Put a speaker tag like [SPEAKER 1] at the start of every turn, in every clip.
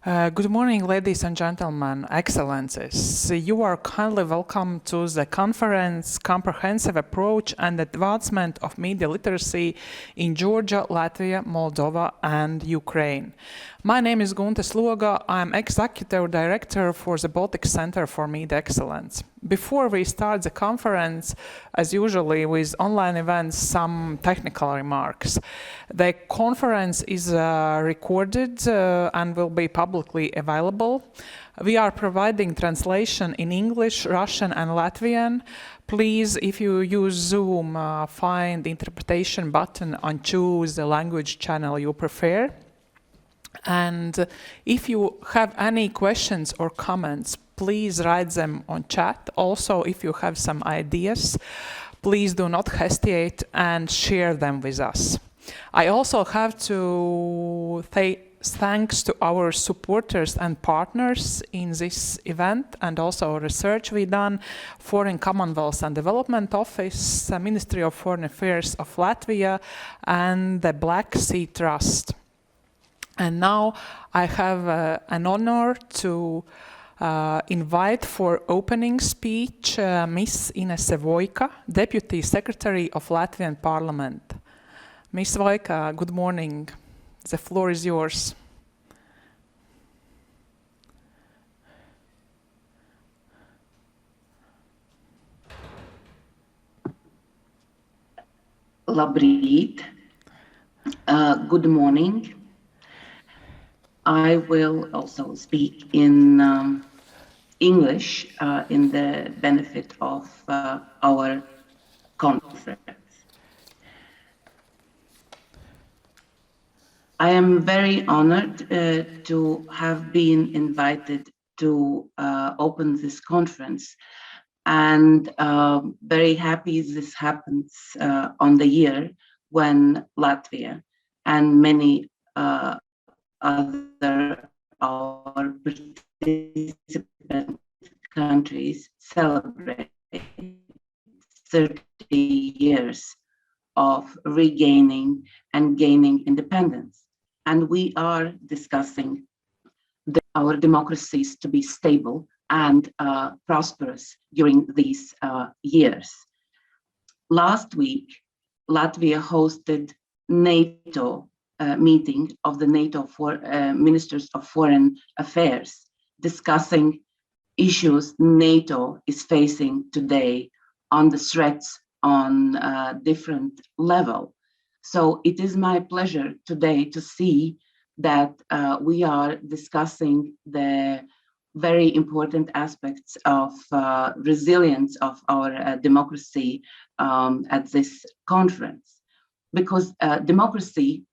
[SPEAKER 1] Good morning, ladies and gentlemen, excellencies. You are kindly welcome to the conference Comprehensive Approach and Advancement of Media Literacy in Georgia, Latvia, Moldova and Ukraine. My name is Gunta Sloga. I'm Executive Director for the Baltic Centre for Media Excellence. Before we start the conference, as usually with online events, some technical remarks. The conference is recorded and will be publicly available. We are providing translation in English, Russian and Latvian. Please, if you use Zoom, find the interpretation button and choose the language channel you prefer. And if you have any questions or comments, please write them on chat. Also, if you have some ideas, please do not hesitate and share them with us. I also have to say thanks to our supporters and partners in this event and also research we done, Foreign Commonwealth and Development Office, the Ministry of Foreign Affairs of Latvia, and the Black Sea Trust. And now I have an honor to invite for opening speech Ms. Inescevoica, Deputy Secretary of Latvian Parliament. Ms. Voika, good morning. The floor is yours.
[SPEAKER 2] Labrīt. Good morning. I will also speak in English in the benefit of our conference. I am very honored to have been invited to open this conference, and very happy this happens on the year when Latvia and many other our participant countries celebrate 30 years of regaining and gaining independence. And we are discussing our democracies to be stable and prosperous during these years. Last week, Latvia hosted NATO meeting of the NATO Ministers of Foreign Affairs, discussing issues NATO is facing today on the threats on different level. So it is my pleasure today to see that we are discussing the very important aspects of resilience of our democracy at this conference. Because democracy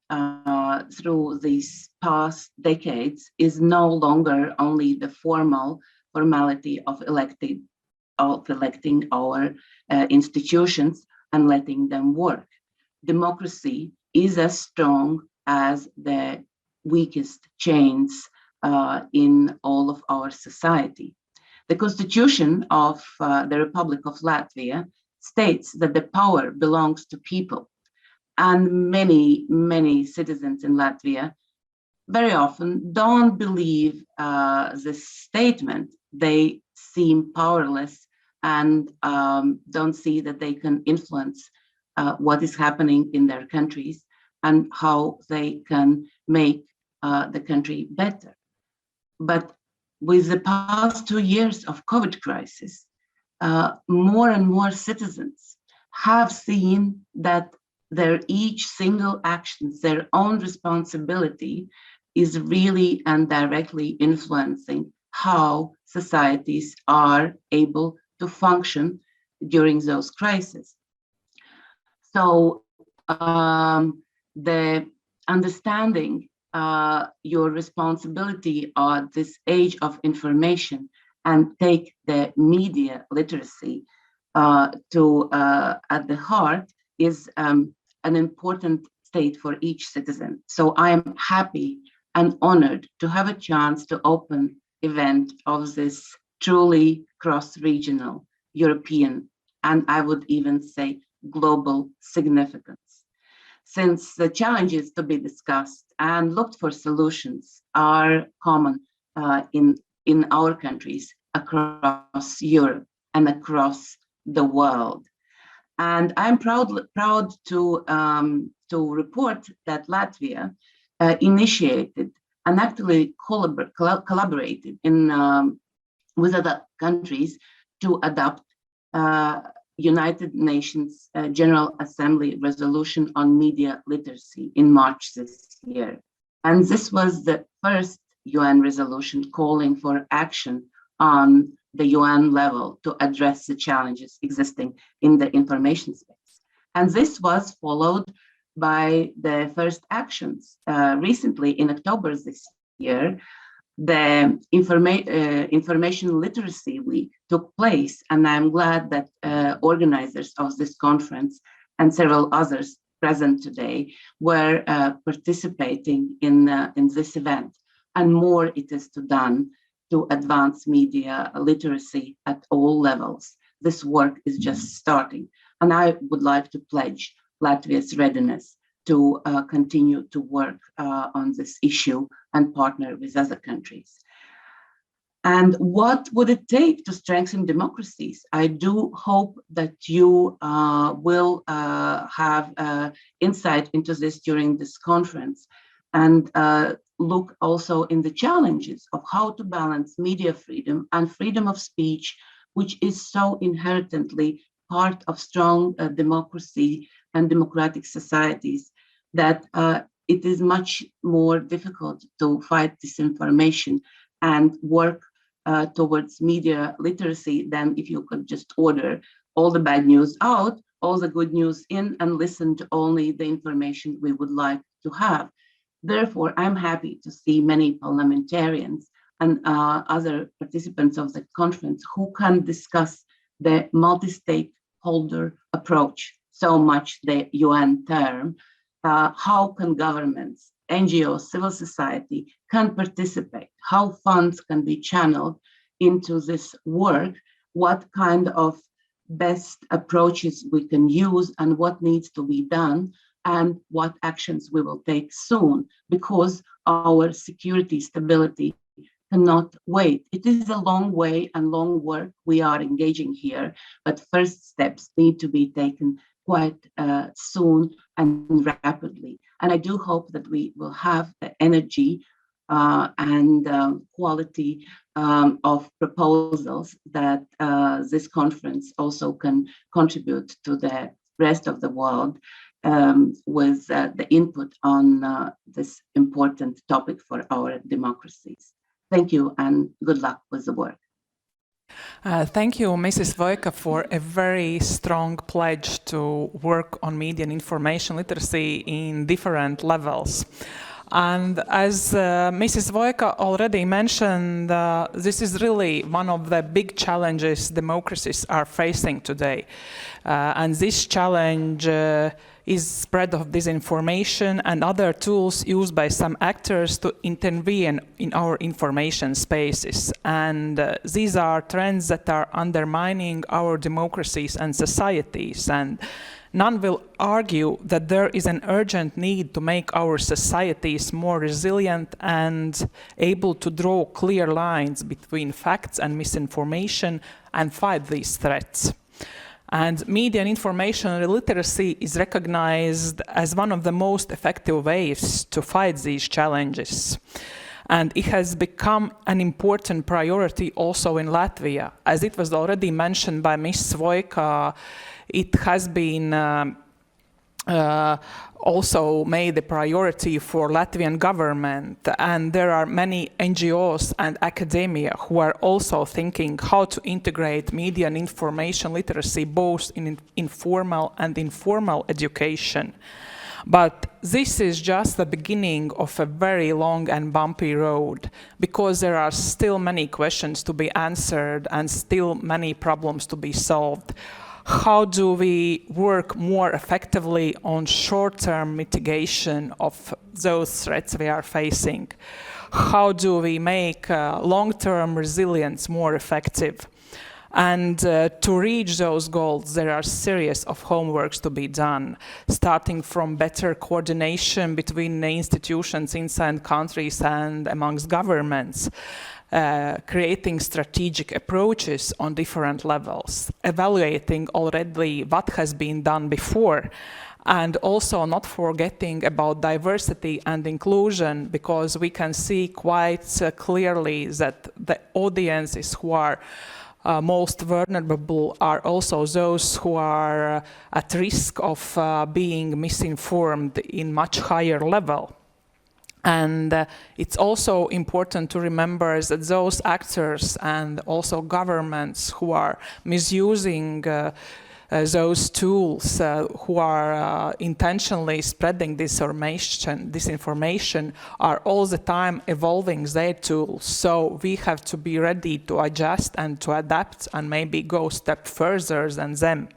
[SPEAKER 2] through these past decades is no longer only the formality of electing our institutions and letting them work. Democracy is as strong as the weakest chains in all of our society. The Constitution of the Republic of Latvia states that the power belongs to people. And many citizens in Latvia very often don't believe this statement. They seem powerless and don't see that they can influence what is happening in their countries and how they can make the country better. But with the past 2 years of COVID crisis, more and more citizens have seen that their each single actions, their own responsibility is really and directly influencing how societies are able to function during those crises. So the understanding your responsibility at this age of information and take the media literacy to at the heart is an important state for each citizen. So I am happy and honored to have a chance to open event of this truly cross-regional, European, and I would even say global significance. since the challenges to be discussed and looked for solutions are common in our countries across Europe and across the world. And I'm proud to report that Latvia initiated and actually collaborated with other countries to adopt United Nations General Assembly resolution on media literacy in March this year. And this was the first UN resolution calling for action on the UN level to address the challenges existing in the information space. And this was followed by the first actions. Recently, in October this year, the Information Literacy Week took place, and I'm glad that organizers of this conference and several others present today were participating in this event. And more it is to done to advance media literacy at all levels. This work is just starting, and I would like to pledge Latvia's readiness to continue to work on this issue and partner with other countries. And what would it take to strengthen democracies? I do hope that you will have insight into this during this conference, and look also in the challenges of how to balance media freedom and freedom of speech, which is so inherently part of strong democracy and democratic societies, that it is much more difficult to fight disinformation and work towards media literacy than if you could just order all the bad news out, all the good news in, and listen to only the information we would like to have. Therefore, I'm happy to see many parliamentarians and other participants of the conference who can discuss the multi-stakeholder approach, so much the UN term. How can governments, NGOs, civil society can participate, how funds can be channeled into this work, what kind of best approaches we can use, and what needs to be done, and what actions we will take soon, because our security stability cannot wait. It is a long way and long work we are engaging here, but first steps need to be taken quite soon and rapidly. And I do hope that we will have the energy and quality of proposals that this conference also can contribute to the rest of the world with the input on this important topic for our democracies. Thank you, and good luck with the work.
[SPEAKER 1] Thank you, Mrs. Voika, for a very strong pledge to work on media and information literacy in different levels. And as Mrs. Voika already mentioned, this is really one of the big challenges democracies are facing today. And this challenge is spread of disinformation and other tools used by some actors to intervene in our information spaces. And these are trends that are undermining our democracies and societies. And none will argue that there is an urgent need to make our societies more resilient and able to draw clear lines between facts and misinformation and fight these threats. And media and information literacy is recognized as one of the most effective ways to fight these challenges. And it has become an important priority also in Latvia. As it was already mentioned by Ms. Voika, it has been also made a priority for Latvian government, and there are many NGOs and academia who are also thinking how to integrate media and information literacy both in informal and informal education. But this is just the beginning of a very long and bumpy road, because there are still many questions to be answered and still many problems to be solved. How do we work more effectively on short-term mitigation of those threats we are facing? How do we make long-term resilience more effective? And to reach those goals, there are a series of homeworks to be done, starting from better coordination between the institutions inside countries and amongst governments, creating strategic approaches on different levels, evaluating already what has been done before, and also not forgetting about diversity and inclusion, because we can see quite clearly that the audiences who are most vulnerable are also those who are at risk of being misinformed in much higher level. And it's also important to remember that those actors and also governments who are misusing those tools, who are intentionally spreading disinformation, are all the time evolving their tools. So we have to be ready to adjust and to adapt and maybe go a step further than them.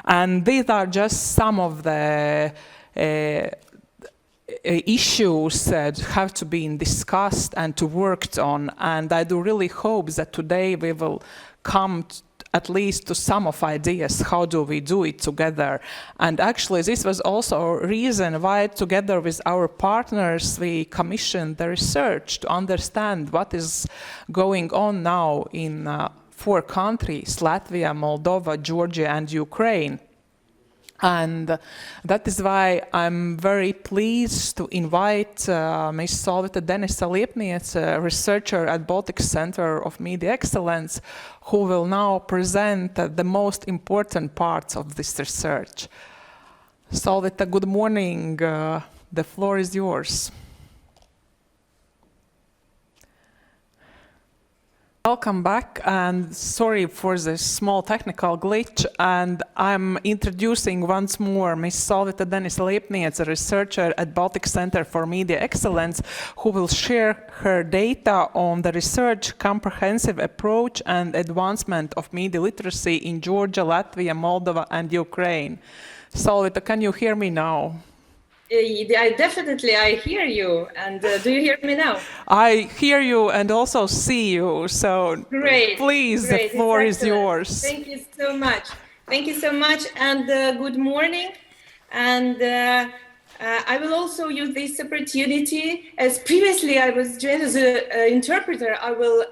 [SPEAKER 1] And these are just some of the issues that have to be discussed and to worked on. And I do really hope that today we will come at least to some of ideas, how do we do it together. And actually this was also a reason why together with our partners we commissioned the research to understand what is going on now in 4 countries, Latvia, Moldova, Georgia and Ukraine. And that is why I'm very pleased to invite Ms. Solvita Denisa Liepniece, a researcher at Baltic Centre of Media Excellence, who will now present the most important parts of this research. Solvita, good morning. The floor is yours. Welcome back, and sorry for this small technical glitch. And I'm introducing once more Ms. Solvita Denisa Liepniece, a researcher at Baltic Centre for Media Excellence, who will share her data on the research comprehensive approach and advancement of media literacy in Georgia, Latvia, Moldova and Ukraine. Solvita, can you hear me now?
[SPEAKER 3] I hear you. And do you hear me now?
[SPEAKER 1] I hear you and also see you. So
[SPEAKER 3] great.
[SPEAKER 1] Please,
[SPEAKER 3] great.
[SPEAKER 1] The floor is yours.
[SPEAKER 3] Thank you so much. Thank you so much. And good morning. And I will also use this opportunity, as previously I was joined as an interpreter. I will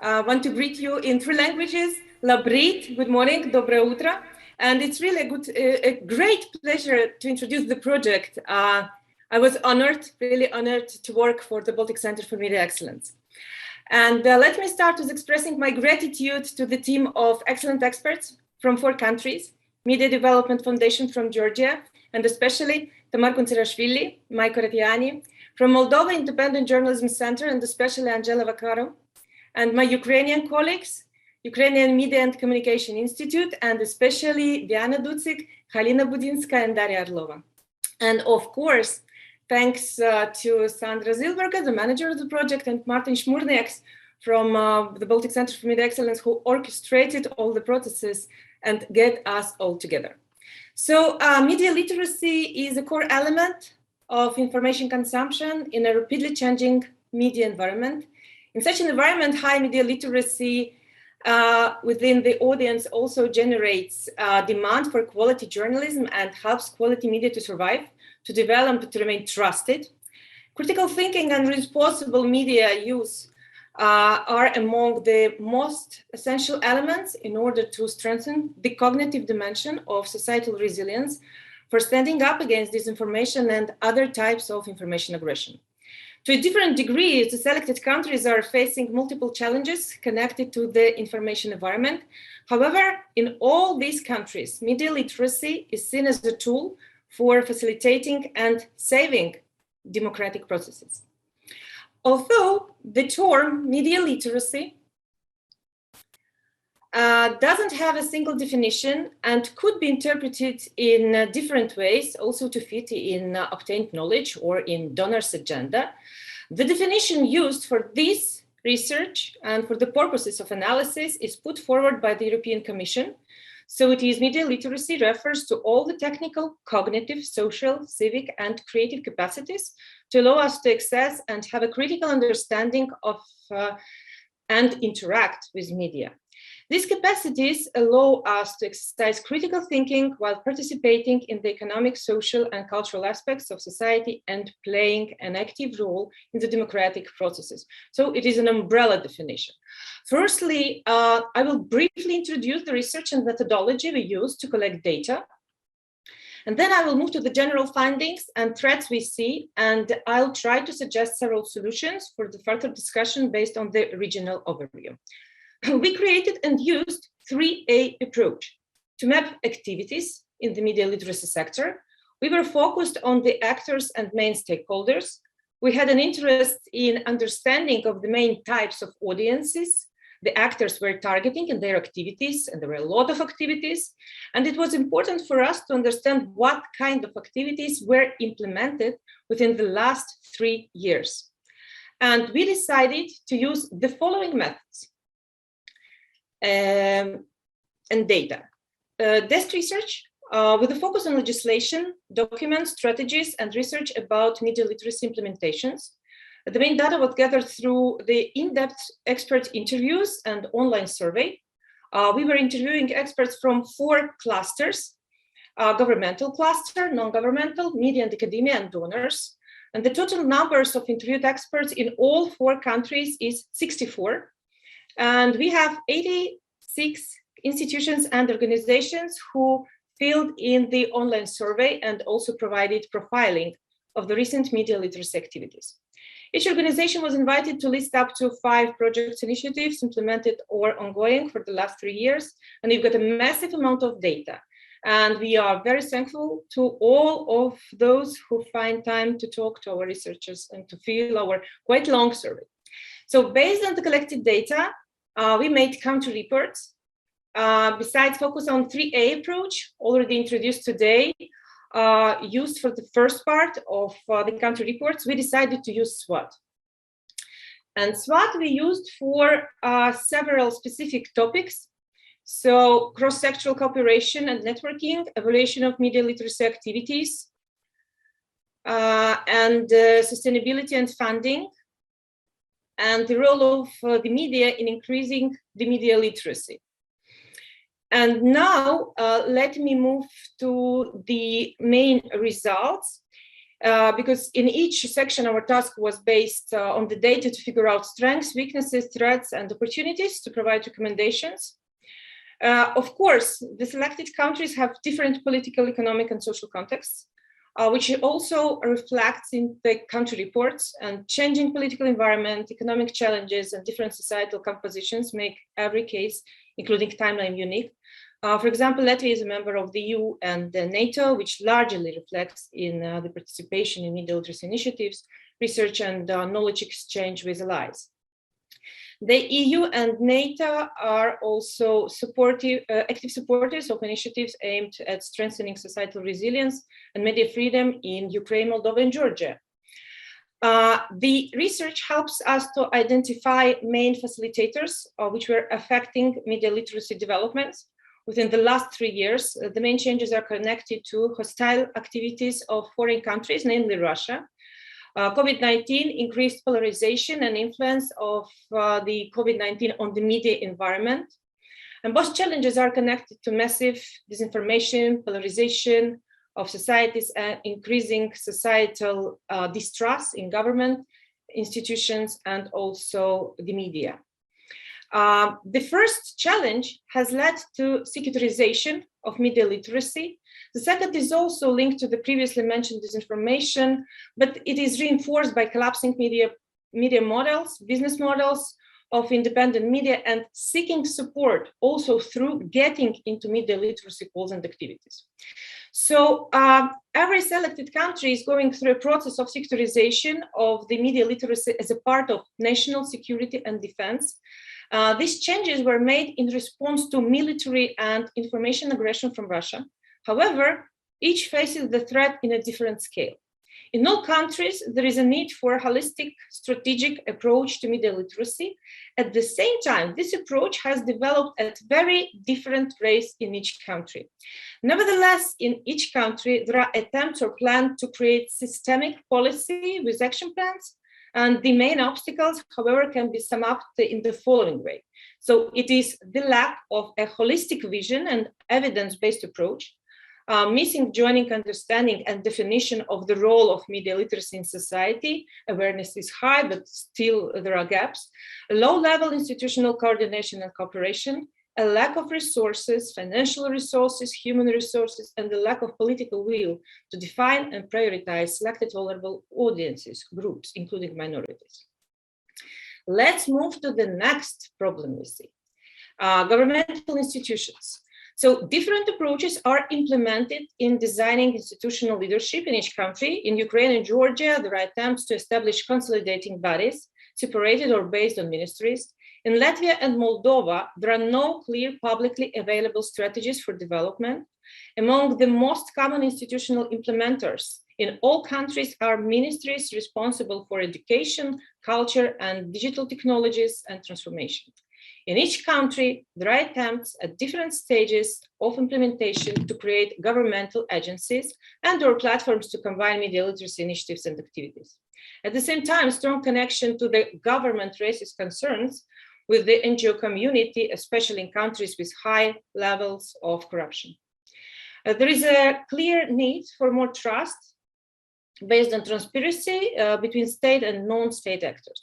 [SPEAKER 3] want to greet you in 3 languages. Labrit, good morning, Доброе утро. And it's really a great pleasure to introduce the project. I was really honored to work for the Baltic Centre for Media Excellence. And let me start with expressing my gratitude to the team of excellent experts from 4 countries, Media Development Foundation from Georgia, and especially Tamar Kuntsarashvili, Maiko Ratiani, from Moldova Independent Journalism Center, and especially Angela Vakarov, and my Ukrainian colleagues, Ukrainian Media and Communication Institute, and especially Diana Ducik, Halina Budinska, and Daria Arlova. And of course, thanks to Sandra Zilberga, the manager of the project, and Martin Shmurniaks from the Baltic Centre for Media Excellence, who orchestrated all the processes and get us all together. So media literacy is a core element of information consumption in a rapidly changing media environment. In such an environment, high media literacy within the audience also generates demand for quality journalism and helps quality media to survive, to develop, to remain trusted. Critical thinking and responsible media use are among the most essential elements in order to strengthen the cognitive dimension of societal resilience for standing up against disinformation and other types of information aggression. To a different degree, the selected countries are facing multiple challenges connected to the information environment. However, in all these countries, media literacy is seen as a tool for facilitating and saving democratic processes. Although the term media literacy doesn't have a single definition and could be interpreted in different ways, also to fit in obtained knowledge or in donors' agenda, the definition used for this research and for the purposes of analysis is put forward by the European Commission. So it is media literacy refers to all the technical, cognitive, social, civic, and creative capacities to allow us to access and have a critical understanding of and interact with media. These capacities allow us to exercise critical thinking while participating in the economic, social, and cultural aspects of society and playing an active role in the democratic processes. So it is an umbrella definition. Firstly, I will briefly introduce the research and methodology we use to collect data. And then I will move to the general findings and threats we see, and I'll try to suggest several solutions for the further discussion based on the regional overview. We created and used 3A approach to map activities in the media literacy sector. We were focused on the actors and main stakeholders. We had an interest in understanding of the main types of audiences the actors were targeting in their activities, and there were a lot of activities. And it was important for us to understand what kind of activities were implemented within the last 3 years. And we decided to use the following methods and data. Desk research with a focus on legislation, documents, strategies, and research about media literacy implementations. The main data was gathered through the in-depth expert interviews and online survey. We were interviewing experts from 4 clusters: governmental cluster, non-governmental, media and academia, and donors. And the total numbers of interviewed experts in all 4 countries is 64. And we have 86 institutions and organizations who filled in the online survey and also provided profiling of the recent media literacy activities. Each organization was invited to list up to 5 project initiatives implemented or ongoing for the last 3 years. And we've got a massive amount of data. And we are very thankful to all of those who find time to talk to our researchers and to fill our quite long survey. So based on the collected data, we made country reports. Besides focus on 3A approach, already introduced today, used for the first part of the country reports, we decided to use SWOT. And SWOT we used for several specific topics. So cross-sectoral cooperation and networking, evaluation of media literacy activities, and sustainability and funding, and the role of the media in increasing the media literacy. And now let me move to the main results, because in each section our task was based on the data to figure out strengths, weaknesses, threats, and opportunities to provide recommendations. Of course, the selected countries have different political, economic, and social contexts, which also reflects in the country reports, and changing political environment, economic challenges, and different societal compositions make every case, including timeline, unique. For example, Latvia is a member of the EU and NATO, which largely reflects in the participation in media literacy initiatives, research, and knowledge exchange with allies. The EU and NATO are also active supporters of initiatives aimed at strengthening societal resilience and media freedom in Ukraine, Moldova, and Georgia. The research helps us to identify main facilitators which were affecting media literacy developments within the last 3 years. The main changes are connected to hostile activities of foreign countries, namely Russia. COVID-19 increased polarization and influence of the COVID-19 on the media environment. And both challenges are connected to massive disinformation, polarization of societies, and increasing societal distrust in government, institutions, and also the media. The first challenge has led to securitization of media literacy. The second is also linked to the previously mentioned disinformation, but it is reinforced by collapsing media models, business models of independent media, and seeking support also through getting into media literacy calls and activities. So every selected country is going through a process of securitization of the media literacy as a part of national security and defense. These changes were made in response to military and information aggression from Russia. However, each faces the threat in a different scale. In all countries, there is a need for a holistic strategic approach to media literacy. At the same time, this approach has developed at very different rates in each country. Nevertheless, in each country, there are attempts or plans to create systemic policy with action plans And the main obstacles, however, can be summed up in the following way. So it is the lack of a holistic vision and evidence-based approach, missing joining understanding and definition of the role of media literacy in society. Awareness is high, but still there are gaps. A low-level institutional coordination and cooperation, a lack of resources, financial resources, human resources, and the lack of political will to define and prioritize selected vulnerable audiences, groups, including minorities. Let's move to the next problem we see. Governmental institutions. So different approaches are implemented in designing institutional leadership in each country. In Ukraine and Georgia, there are attempts to establish consolidating bodies, separated or based on ministries. In Latvia and Moldova, there are no clear publicly available strategies for development. Among the most common institutional implementers in all countries are ministries responsible for education, culture, and digital technologies and transformation. In each country, there are attempts at different stages of implementation to create governmental agencies and/or platforms to combine media literacy initiatives and activities. At the same time, strong connection to the government raises concerns with the NGO community, especially in countries with high levels of corruption. There is a clear need for more trust based on transparency between state and non-state actors.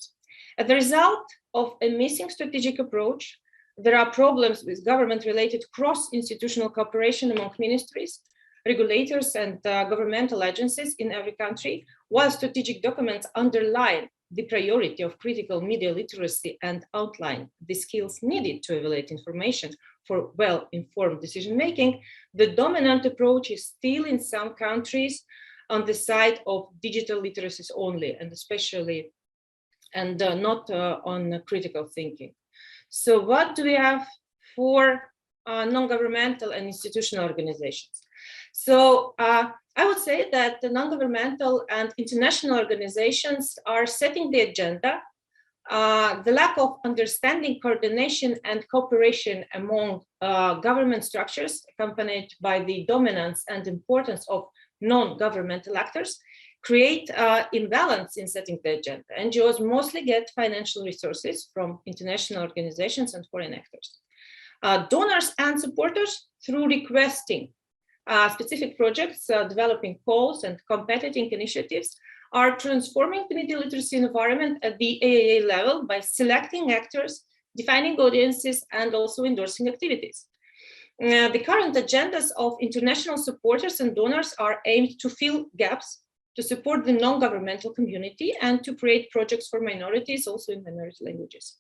[SPEAKER 3] As a result of a missing strategic approach, there are problems with government-related cross-institutional cooperation among ministries, regulators, and governmental agencies in every country, while strategic documents underline the priority of critical media literacy and outline the skills needed to evaluate information for well-informed decision-making. The dominant approach is still in some countries on the side of digital literacies only, and especially, and not on critical thinking. So what do we have for non-governmental and institutional organizations? So I would say that the non-governmental and international organizations are setting the agenda. The lack of understanding, coordination, and cooperation among government structures, accompanied by the dominance and importance of non-governmental actors, create imbalance in setting the agenda. NGOs mostly get financial resources from international organizations and foreign actors. Donors and supporters, through requesting specific projects, developing calls and competing initiatives, are transforming the media literacy environment at the AAA level by selecting actors, defining audiences, and also endorsing activities. The current agendas of international supporters and donors are aimed to fill gaps, to support the non-governmental community, and to create projects for minorities, also in minority languages.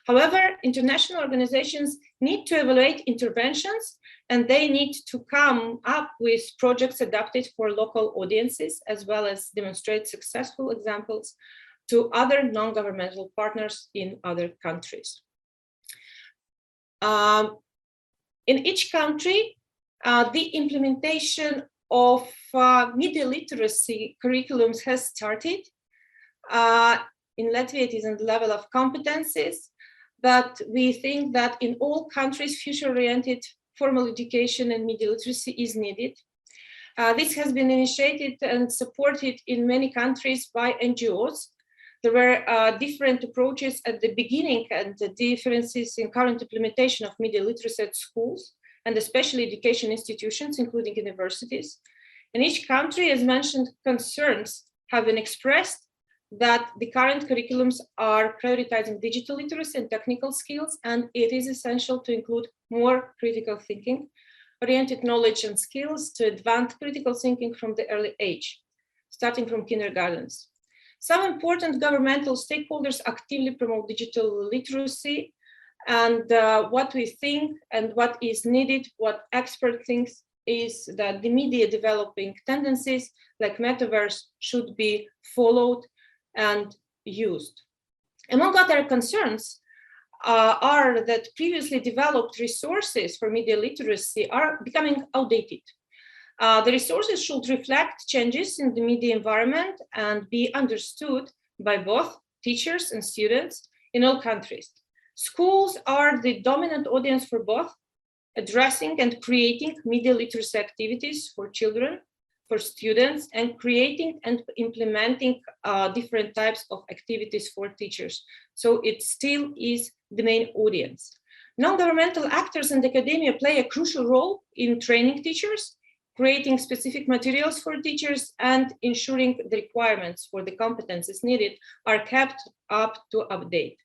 [SPEAKER 3] However, international organizations need to evaluate interventions, and they need to come up with projects adapted for local audiences, as well as demonstrate successful examples to other non-governmental partners in other countries. In each country, the implementation of media literacy curriculums has started. In Latvia, it is on the level of competencies, but we think that in all countries, future-oriented formal education and media literacy is needed. This has been initiated and supported in many countries by NGOs. There were different approaches at the beginning, and the differences in current implementation of media literacy at schools, and especially education institutions, including universities. In each country, as mentioned, concerns have been expressed that the current curriculums are prioritizing digital literacy and technical skills, and it is essential to include more critical thinking, oriented knowledge and skills to advance critical thinking from the early age, starting from kindergartens. Some important governmental stakeholders actively promote digital literacy, and what we think and what is needed, what expert thinks, is that the media developing tendencies like metaverse should be followed and used. Among other concerns are that previously developed resources for media literacy are becoming outdated. The resources should reflect changes in the media environment and be understood by both teachers and students in all countries. Schools are the dominant audience for both, addressing and creating media literacy activities for children, for students and creating and implementing different types of activities for teachers. So it still is the main audience. Non-governmental actors and academia play a crucial role in training teachers, creating specific materials for teachers, and ensuring the requirements for the competences needed are kept up to update.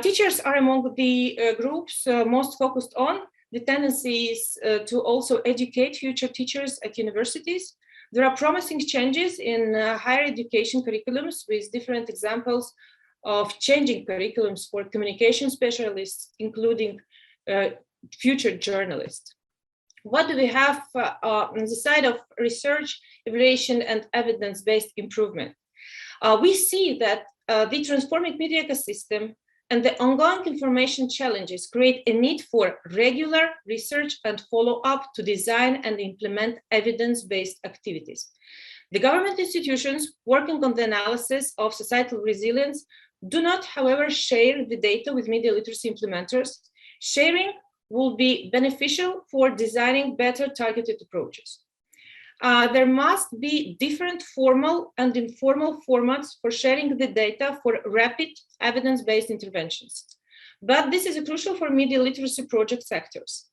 [SPEAKER 3] Teachers are among the groups most focused on. The tendency is to also educate future teachers at universities. There are promising changes in higher education curriculums with different examples of changing curriculums for communication specialists, including future journalists. What do we have on the side of research, evaluation, and evidence-based improvement? We see that the transforming media ecosystem and the ongoing information challenges create a need for regular research and follow-up to design and implement evidence-based activities. The government institutions working on the analysis of societal resilience do not, however, share the data with media literacy implementers. Sharing will be beneficial for designing better targeted approaches. There must be different formal and informal formats for sharing the data for rapid evidence-based interventions. But this is crucial for media literacy project sectors.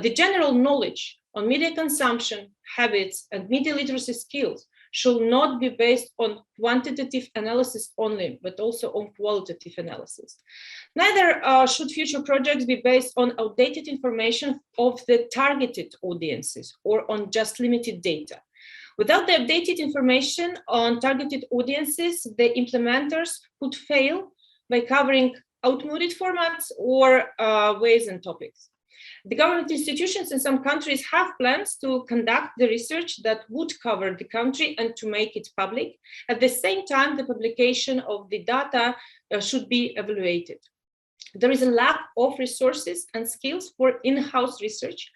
[SPEAKER 3] The general knowledge on media consumption, habits, and media literacy skills should not be based on quantitative analysis only, but also on qualitative analysis. Neither should future projects be based on outdated information of the targeted audiences or on just limited data. Without the updated information on targeted audiences, the implementers could fail by covering outmoded formats or ways and topics. The government institutions in some countries have plans to conduct the research that would cover the country and to make it public. At the same time, the publication of the data should be evaluated. There is a lack of resources and skills for in-house research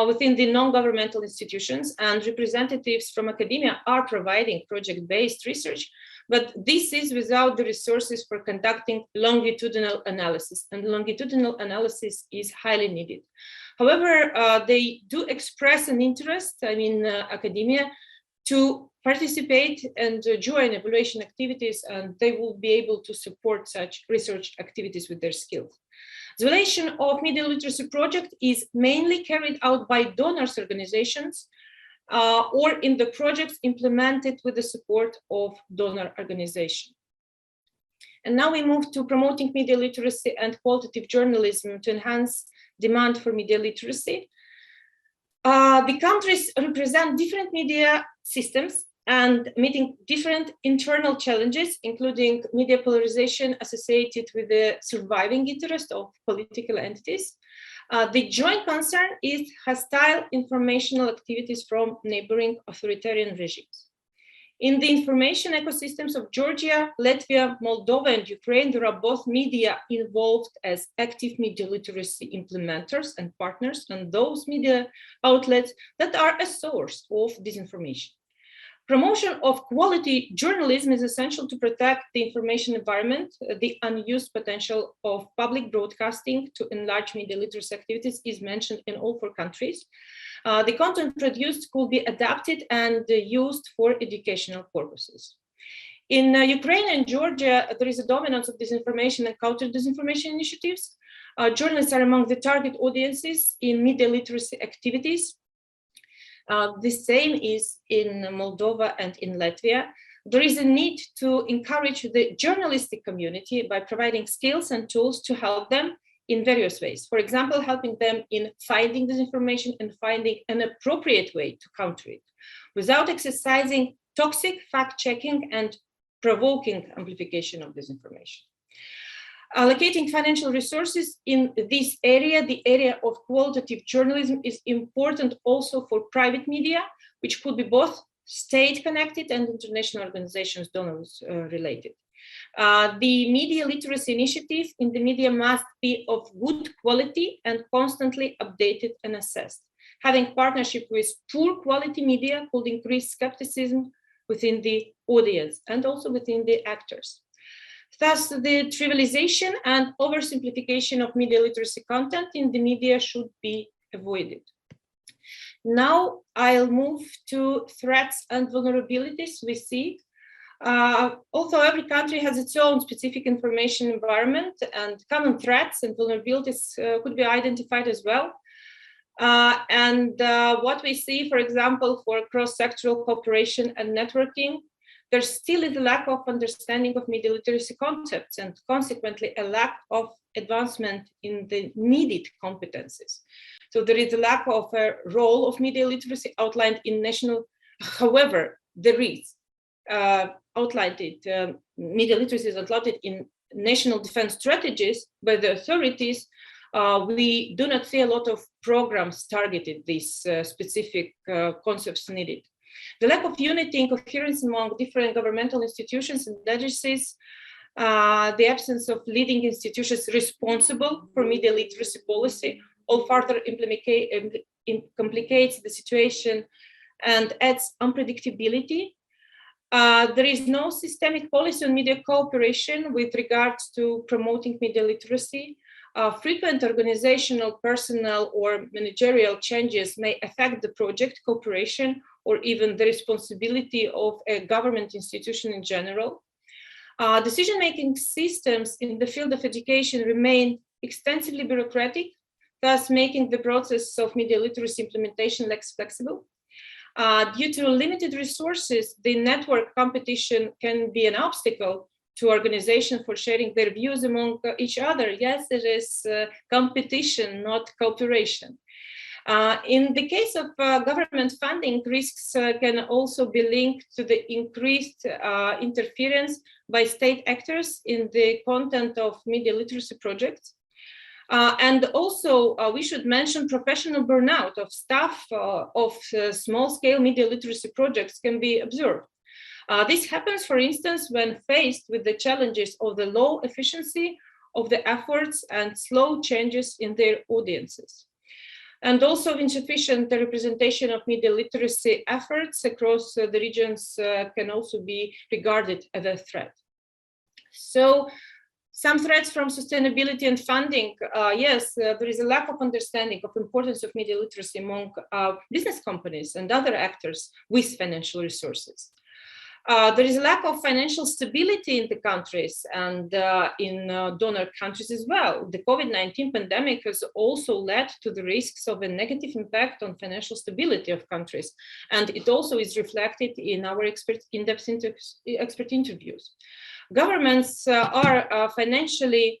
[SPEAKER 3] within the non-governmental institutions, and representatives from academia are providing project-based research, but this is without the resources for conducting longitudinal analysis, and longitudinal analysis is highly needed. However, they do express an interest, academia, to participate and join evaluation activities, and they will be able to support such research activities with their skills. The evaluation of media literacy project is mainly carried out by donors organizations or in the projects implemented with the support of donor organizations. And now we move to promoting media literacy and qualitative journalism to enhance demand for media literacy. The countries represent different media systems and meeting different internal challenges, including media polarization associated with the surviving interest of political entities. The joint concern is hostile informational activities from neighboring authoritarian regimes. In the information ecosystems of Georgia, Latvia, Moldova, and Ukraine, there are both media involved as active media literacy implementers and partners, and those media outlets that are a source of disinformation. Promotion of quality journalism is essential to protect the information environment. The unused potential of public broadcasting to enlarge media literacy activities is mentioned in all 4 countries. The content produced could be adapted and used for educational purposes. In Ukraine and Georgia, there is a dominance of disinformation and counter-disinformation initiatives. Journalists are among the target audiences in media literacy activities. The same is in Moldova and in Latvia. There is a need to encourage the journalistic community by providing skills and tools to help them in various ways. For example, helping them in finding disinformation and finding an appropriate way to counter it, without exercising toxic fact-checking and provoking amplification of disinformation. Allocating financial resources in this area, the area of qualitative journalism, is important also for private media, which could be both state-connected and international organizations, donors related. The media literacy initiative in the media must be of good quality and constantly updated and assessed. Having partnership with poor quality media could increase skepticism within the audience and also within the actors. Thus, the trivialization and oversimplification of media literacy content in the media should be avoided. Now I'll move to threats and vulnerabilities we see. Although every country has its own specific information environment, and common threats and vulnerabilities could be identified as well. What we see, for example, for cross-sectoral cooperation and networking, there still is a lack of understanding of media literacy concepts and consequently a lack of advancement in the needed competencies. So there is a lack of a role of media literacy outlined in national, however, there is media literacy is outlined in national defense strategies by the authorities. We do not see a lot of programs targeted these specific concepts needed. The lack of unity and coherence among different governmental institutions and agencies, the absence of leading institutions responsible for media literacy policy, all further complicates the situation and adds unpredictability. There is no systemic policy on media cooperation with regards to promoting media literacy. Frequent organizational, personnel, or managerial changes may affect the project cooperation or even the responsibility of a government institution in general. Decision-making systems in the field of education remain extensively bureaucratic, thus making the process of media literacy implementation less flexible. Due to limited resources, the network competition can be an obstacle to organizations for sharing their views among each other. Yes, it is competition, not cooperation. In the case of government funding, risks can also be linked to the increased interference by state actors in the content of media literacy projects. And also, we should mention professional burnout of staff of small-scale media literacy projects can be observed. This happens, for instance, when faced with the challenges of the low efficiency of the efforts and slow changes in their audiences. And also insufficient representation of media literacy efforts across the regions can also be regarded as a threat. So some threats from sustainability and funding. Yes, there is a lack of understanding of the importance of media literacy among business companies and other actors with financial resources. There is a lack of financial stability in the countries and in donor countries as well. The COVID-19 pandemic has also led to the risks of a negative impact on financial stability of countries. And it also is reflected in our in-depth expert interviews. Governments are financially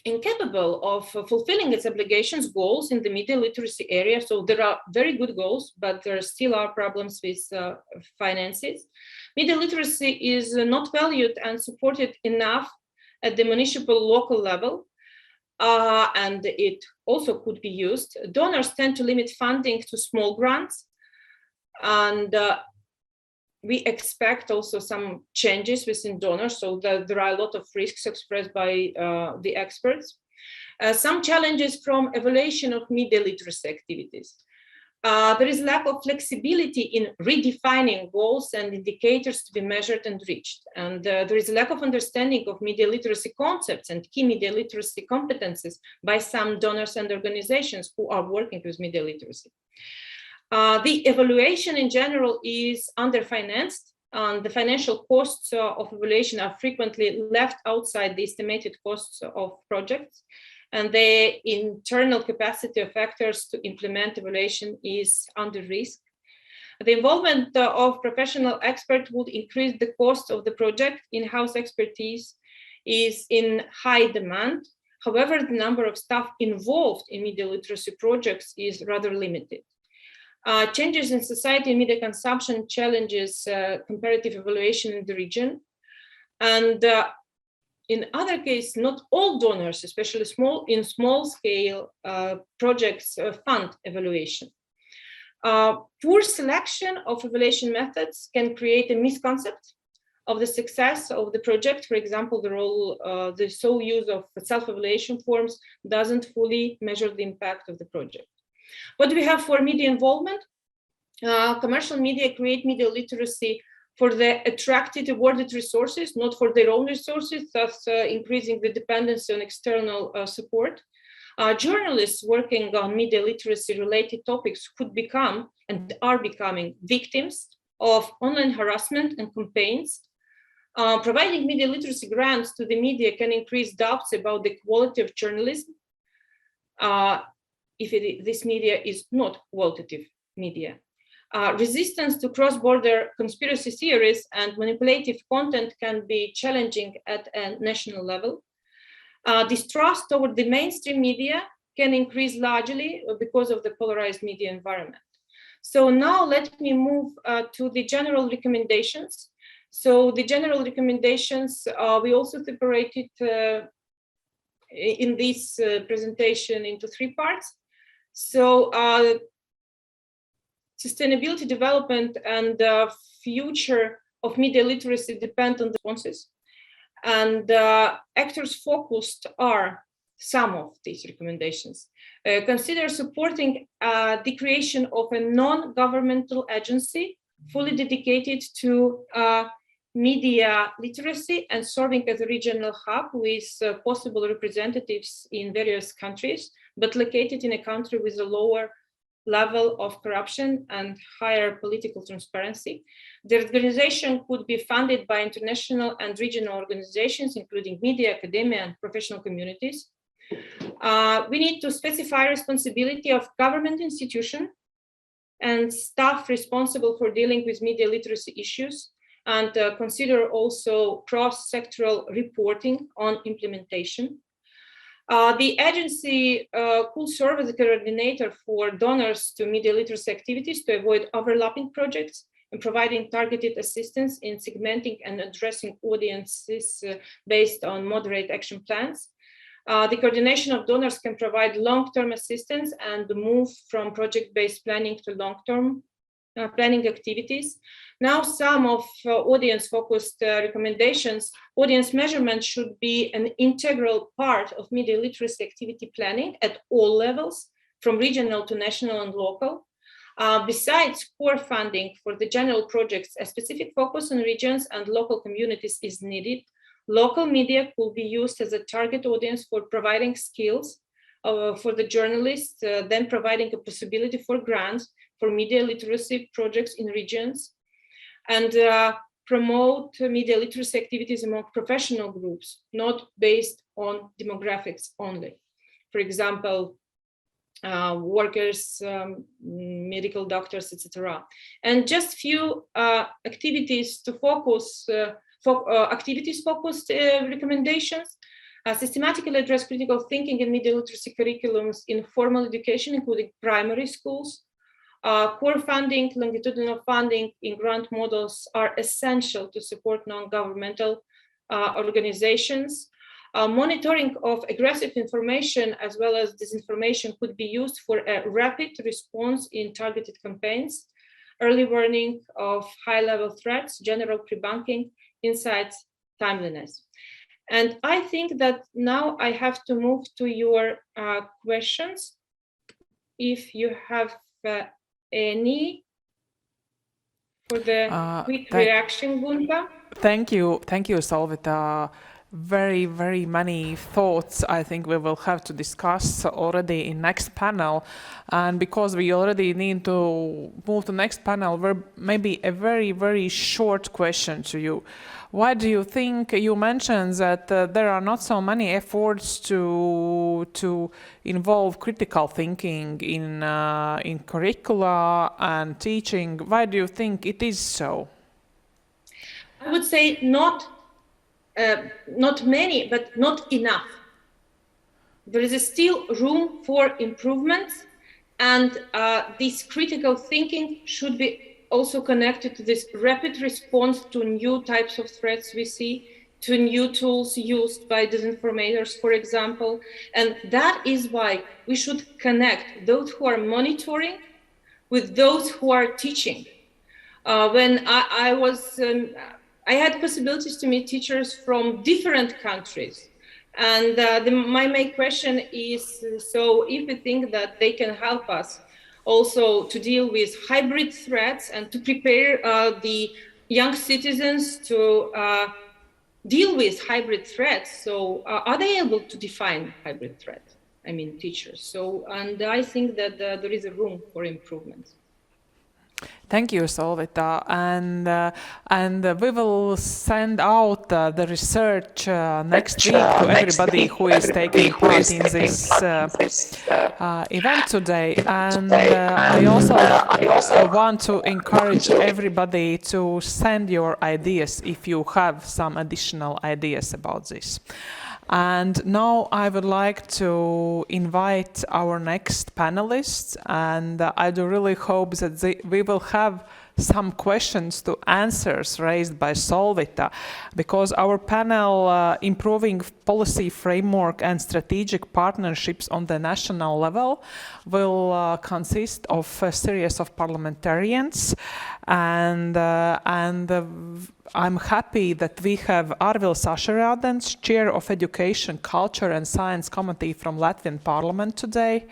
[SPEAKER 3] incapable of fulfilling its obligations, goals in the media literacy area. So there are very good goals, but there still are problems with finances. Media literacy is not valued and supported enough at the municipal local level, and it also could be used. Donors tend to limit funding to small grants, and we expect also some changes within donors, so that there are a lot of risks expressed by the experts. Some challenges from evaluation of media literacy activities. There is lack of flexibility in redefining goals and indicators to be measured and reached. And there is a lack of understanding of media literacy concepts and key media literacy competences by some donors and organizations who are working with media literacy. The evaluation in general is underfinanced. The financial costs of evaluation are frequently left outside the estimated costs of projects, and the internal capacity of actors to implement evaluation is under risk. The involvement of professional experts would increase the cost of the project. In-house expertise is in high demand. However, the number of staff involved in media literacy projects is rather limited. Changes in society and media consumption challenges comparative evaluation in the region. And in other cases, not all donors, especially small scale projects, fund evaluation. Poor selection of evaluation methods can create a misconception of the success of the project. For example, the sole use of self-evaluation forms doesn't fully measure the impact of the project. What do we have for media involvement? Commercial media create media literacy for the attracted awarded resources, not for their own resources, thus increasing the dependency on external support. Journalists working on media literacy related topics could become and are becoming victims of online harassment and campaigns. Providing media literacy grants to the media can increase doubts about the quality of journalism if this media is not qualitative media. Resistance to cross-border conspiracy theories and manipulative content can be challenging at a national level. Distrust toward the mainstream media can increase largely because of the polarized media environment. So now let me move to the general recommendations. So the general recommendations, we also separated in this presentation into 3 parts. So sustainability development and the future of media literacy depend on the responses. And actors focused are some of these recommendations. Consider supporting the creation of a non-governmental agency fully dedicated to media literacy and serving as a regional hub with possible representatives in various countries, but located in a country with a lower level of corruption and higher political transparency. The organization could be funded by international and regional organizations, including media, academia, and professional communities. We need to specify responsibility of government institution and staff responsible for dealing with media literacy issues, and consider also cross-sectoral reporting on implementation. The agency could serve as a coordinator for donors to media literacy activities to avoid overlapping projects and providing targeted assistance in segmenting and addressing audiences based on moderate action plans. The coordination of donors can provide long-term assistance and move from project-based planning to long-term planning activities. Now, some of audience-focused recommendations. Audience measurement should be an integral part of media literacy activity planning at all levels, from regional to national and local. Besides core funding for the general projects, a specific focus on regions and local communities is needed. Local media could be used as a target audience for providing skills for the journalists, then providing a possibility for grants for media literacy projects in regions, and promote media literacy activities among professional groups, not based on demographics only. For example, workers, medical doctors, etc. And just few activities to focus, activities-focused recommendations. Systematically address critical thinking and media literacy curriculums in formal education, including primary schools. Core funding, longitudinal funding in grant models are essential to support non-governmental organizations. Monitoring of aggressive information as well as disinformation could be used for a rapid response in targeted campaigns, early warning of high-level threats, general pre-banking, insights, timeliness. And I think that now I have to move to your questions. If you have any for the quick reaction, Gunta.
[SPEAKER 1] Thank you, Solvita. Very, very many thoughts I think we will have to discuss already in next panel. And because we already need to move to next panel, maybe a very, very short question to you. Why do you think, you mentioned that there are not so many efforts to involve critical thinking in curricula and teaching? Why do you think it is so?
[SPEAKER 3] I would say not many, but not enough. There is still room for improvement, and this critical thinking should be also connected to this rapid response to new types of threats we see, to new tools used by disinformators, for example. And that is why we should connect those who are monitoring with those who are teaching. When I had possibilities to meet teachers from different countries. And my main question is, so if we think that they can help us also to deal with hybrid threats and to prepare the young citizens to deal with hybrid threats, so are they able to define hybrid threats? teachers. So, and I think that there is a room for improvement.
[SPEAKER 1] Thank you, Solvita, and we will send out the research next week to everybody who is taking part in this event today. And I also want to encourage everybody to send your ideas if you have some additional ideas about this. And now I would like to invite our next panelists, and I do really hope that we will have some questions to answers raised by Solvita, because our panel, Improving Policy Framework and Strategic Partnerships on the National Level, will consist of a series of parliamentarians, and I'm happy that we have Arvils Ašarādens, Chair of Education, Culture and Science Committee from Latvian Parliament today.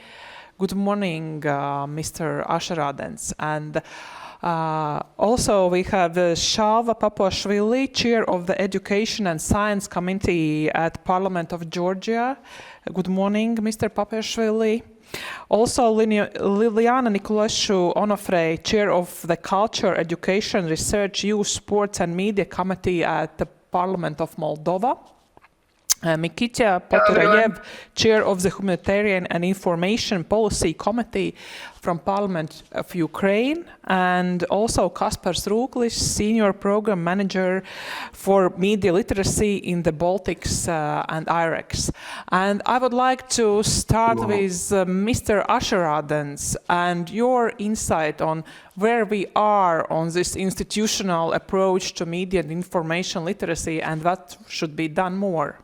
[SPEAKER 1] Good morning, Mr. Ašarādens. And also we have Šalva Papuašvili, Chair of the Education and Science Committee at Parliament of Georgia. Good morning, Mr. Papuašvili. Also, Liliana Nicolașu Onofre, Chair of the Culture, Education, Research, Youth, Sports and Media Committee at the Parliament of Moldova. Mikita Poturayev, Chair of the Humanitarian and Information Policy Committee from Parliament of Ukraine, and also Kaspars Rūklis, Senior Program Manager for Media Literacy in the Baltics and IREX. And I would like to start with Mr. Ašarādens and your insight on where we are on this institutional approach to media and information literacy and what should be done more.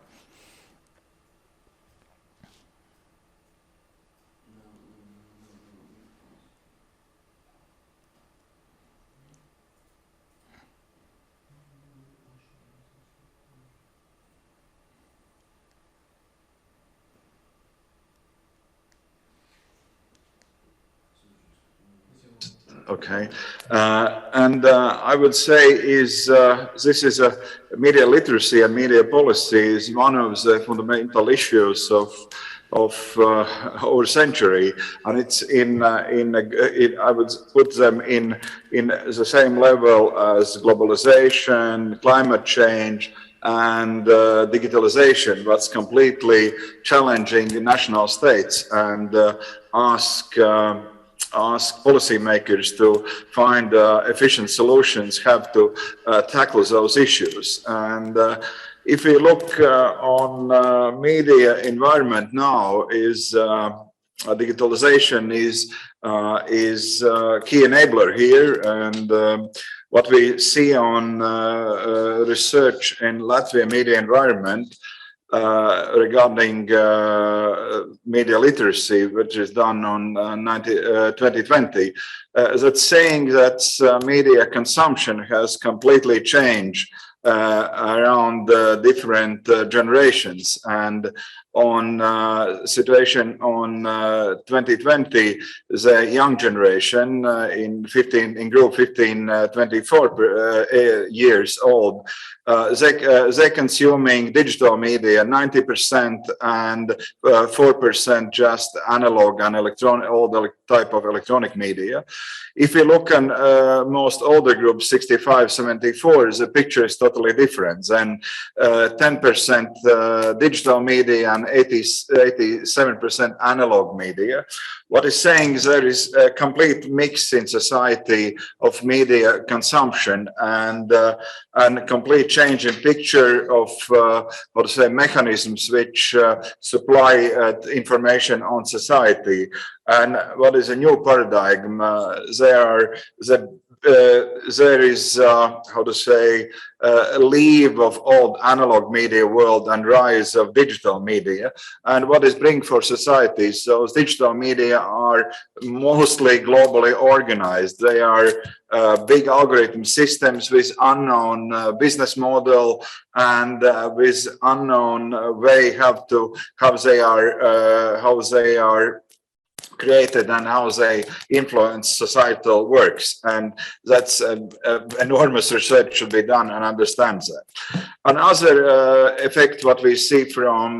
[SPEAKER 4] Okay, I would say this is a media literacy and media policy is one of the fundamental issues of our century, and it's I would put them in the same level as globalization, climate change, and digitalization. That's completely challenging the national states and ask policymakers to find efficient solutions, have to tackle those issues. And if we look on media environment now, digitalization is key enabler here. And what we see on research in Latvia media environment regarding media literacy, which is done on 2020, that's saying that media consumption has completely changed around different generations. And on situation on 2020, the young generation in group 15-24 years old, they're consuming digital media 90% and 4% just analog and electronic, all the type of electronic media. If you look on most older groups, 65-74, the picture is totally different. And 10% digital media and 87% analog media. What is saying is there is a complete mix in society of media consumption and complete change in picture of mechanisms which supply information on society. And what is a new paradigm? There is a leave of old analog media world and rise of digital media. And what is bring for societies? Those digital media are mostly globally organized. They are big algorithm systems with unknown business model and with unknown way how they are created and how they influence societal works. And that's enormous research should be done and understands that. Another effect what we see from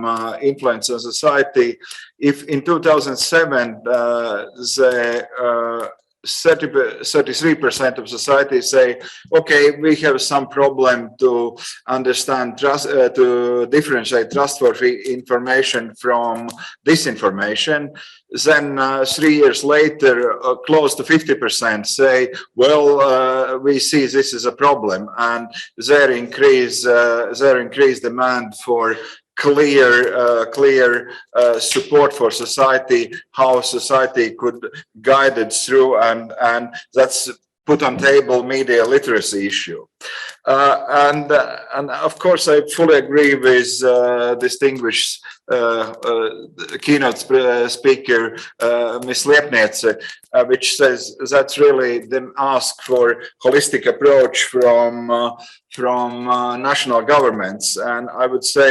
[SPEAKER 4] influence on society, if in 2007 the 33% of society say, okay, we have some problem to understand, to differentiate trustworthy information from disinformation. Then 3 years later, close to 50% say, well, we see this is a problem, and their increased demand for clear support for society, how society could guide it through, and that's put on table media literacy issue. And of course, I fully agree with distinguished keynote speaker, Ms. Liepniece, which says that's really the ask for holistic approach from national governments. And I would say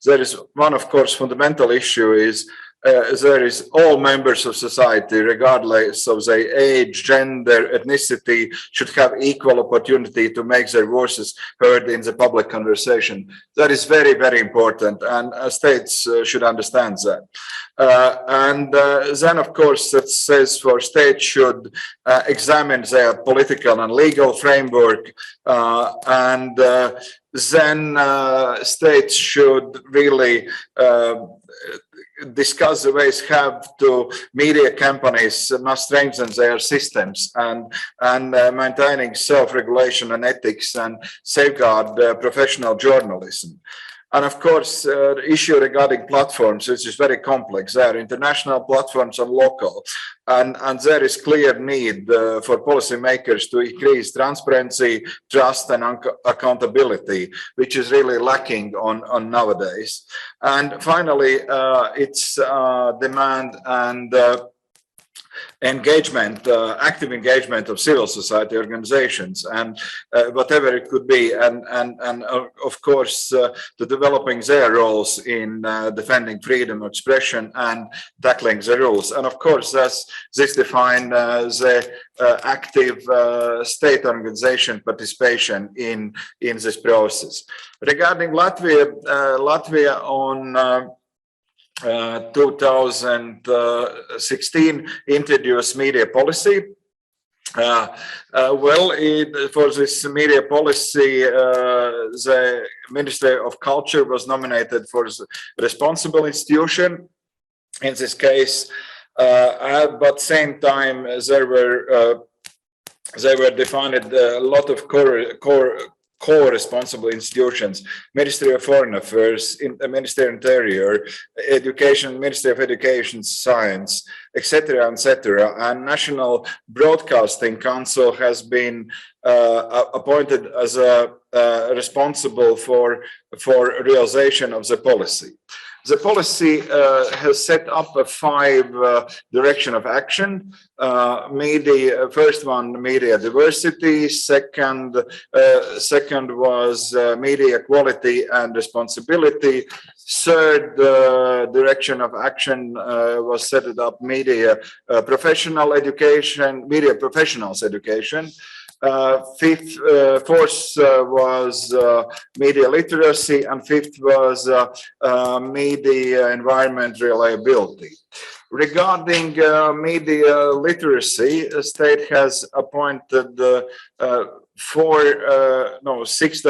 [SPEAKER 4] there is one, of course, fundamental issue is there is all members of society, regardless of their age, gender, ethnicity, should have equal opportunity to make their voices heard in the public conversation. That is very, very important, and states should understand that. And then, of course, that says for states should examine their political and legal framework, and then states should really discuss the ways have to media companies must strengthen their systems and maintaining self-regulation and ethics and safeguard professional journalism. And of course, the issue regarding platforms, which is very complex. There are international platforms and local, and there is clear need for policymakers to increase transparency, trust, and accountability, which is really lacking on nowadays. And finally, it's demand and engagement, active engagement of civil society organizations, and whatever it could be, and of course the developing their roles in defending freedom of expression and tackling the rules. And of course this define the active state organization participation in this process. Regarding Latvia, Latvia on 2016 introduced media policy. For this media policy, the Ministry of Culture was nominated for responsible institution in this case, but same time they were defined a lot of core-responsible institutions: Ministry of Foreign Affairs, Ministry of Interior, Education, Ministry of Education, Science, etc., etc. And National Broadcasting Council has been appointed as responsible for realization of the policy. The policy has set up a 5 direction of action. Media, first one, media diversity. Second was media quality and responsibility. Third direction of action was set up media professional education, media professionals education. Fourth was media literacy, and fifth was media environment reliability. Regarding media literacy, the state has appointed 6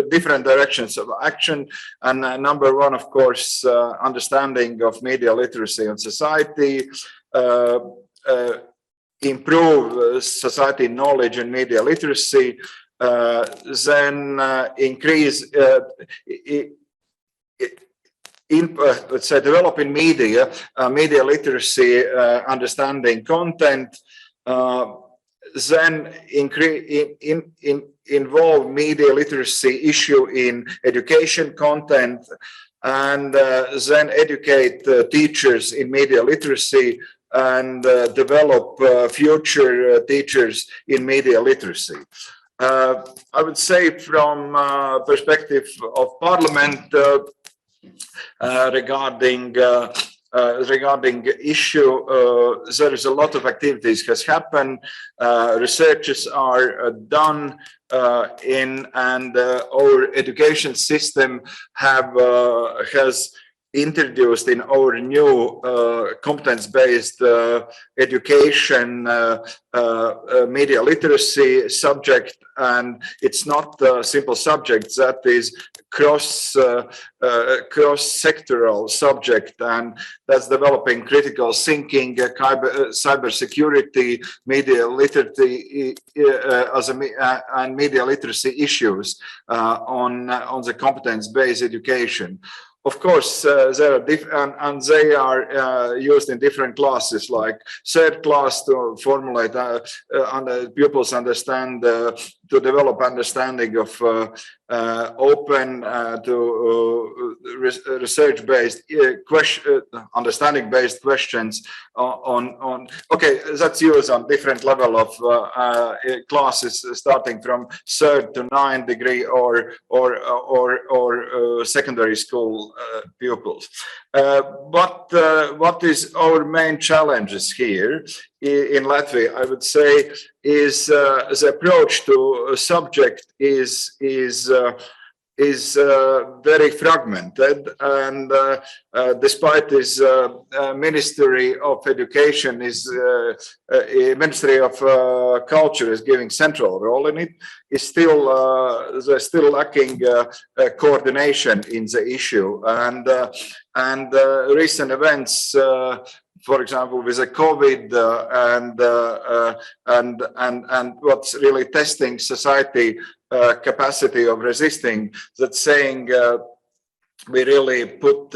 [SPEAKER 4] different directions of action, and number 1, of course, understanding of media literacy in society, improve society knowledge and media literacy, then increase let's say developing media literacy, understanding content, then involve media literacy issue in education content, and then educate teachers in media literacy, and develop future teachers in media literacy. I would say from perspective of Parliament regarding regarding issue, there is a lot of activities has happened. Researches are done and our education system has introduced in our new competence-based education media literacy subject, and it's not a simple subject, that is cross-sectoral subject, and that's developing critical thinking, cyber security, media literacy and media literacy issues on the competence-based education. Of course, there are and they are used in different classes, like third class to formulate pupils understand to develop understanding of open to research-based understanding-based questions on. Okay, that's used on different level of classes, starting from 3rd to 9th degree or secondary school pupils. What is our main challenges here in Latvia? I would say is the approach to a subject is very fragmented, and despite this Ministry of Education Ministry of Culture is giving central role in it, is still they're still lacking coordination in the issue, and recent events, for example, with the COVID and what's really testing society capacity of resisting, that's saying we really put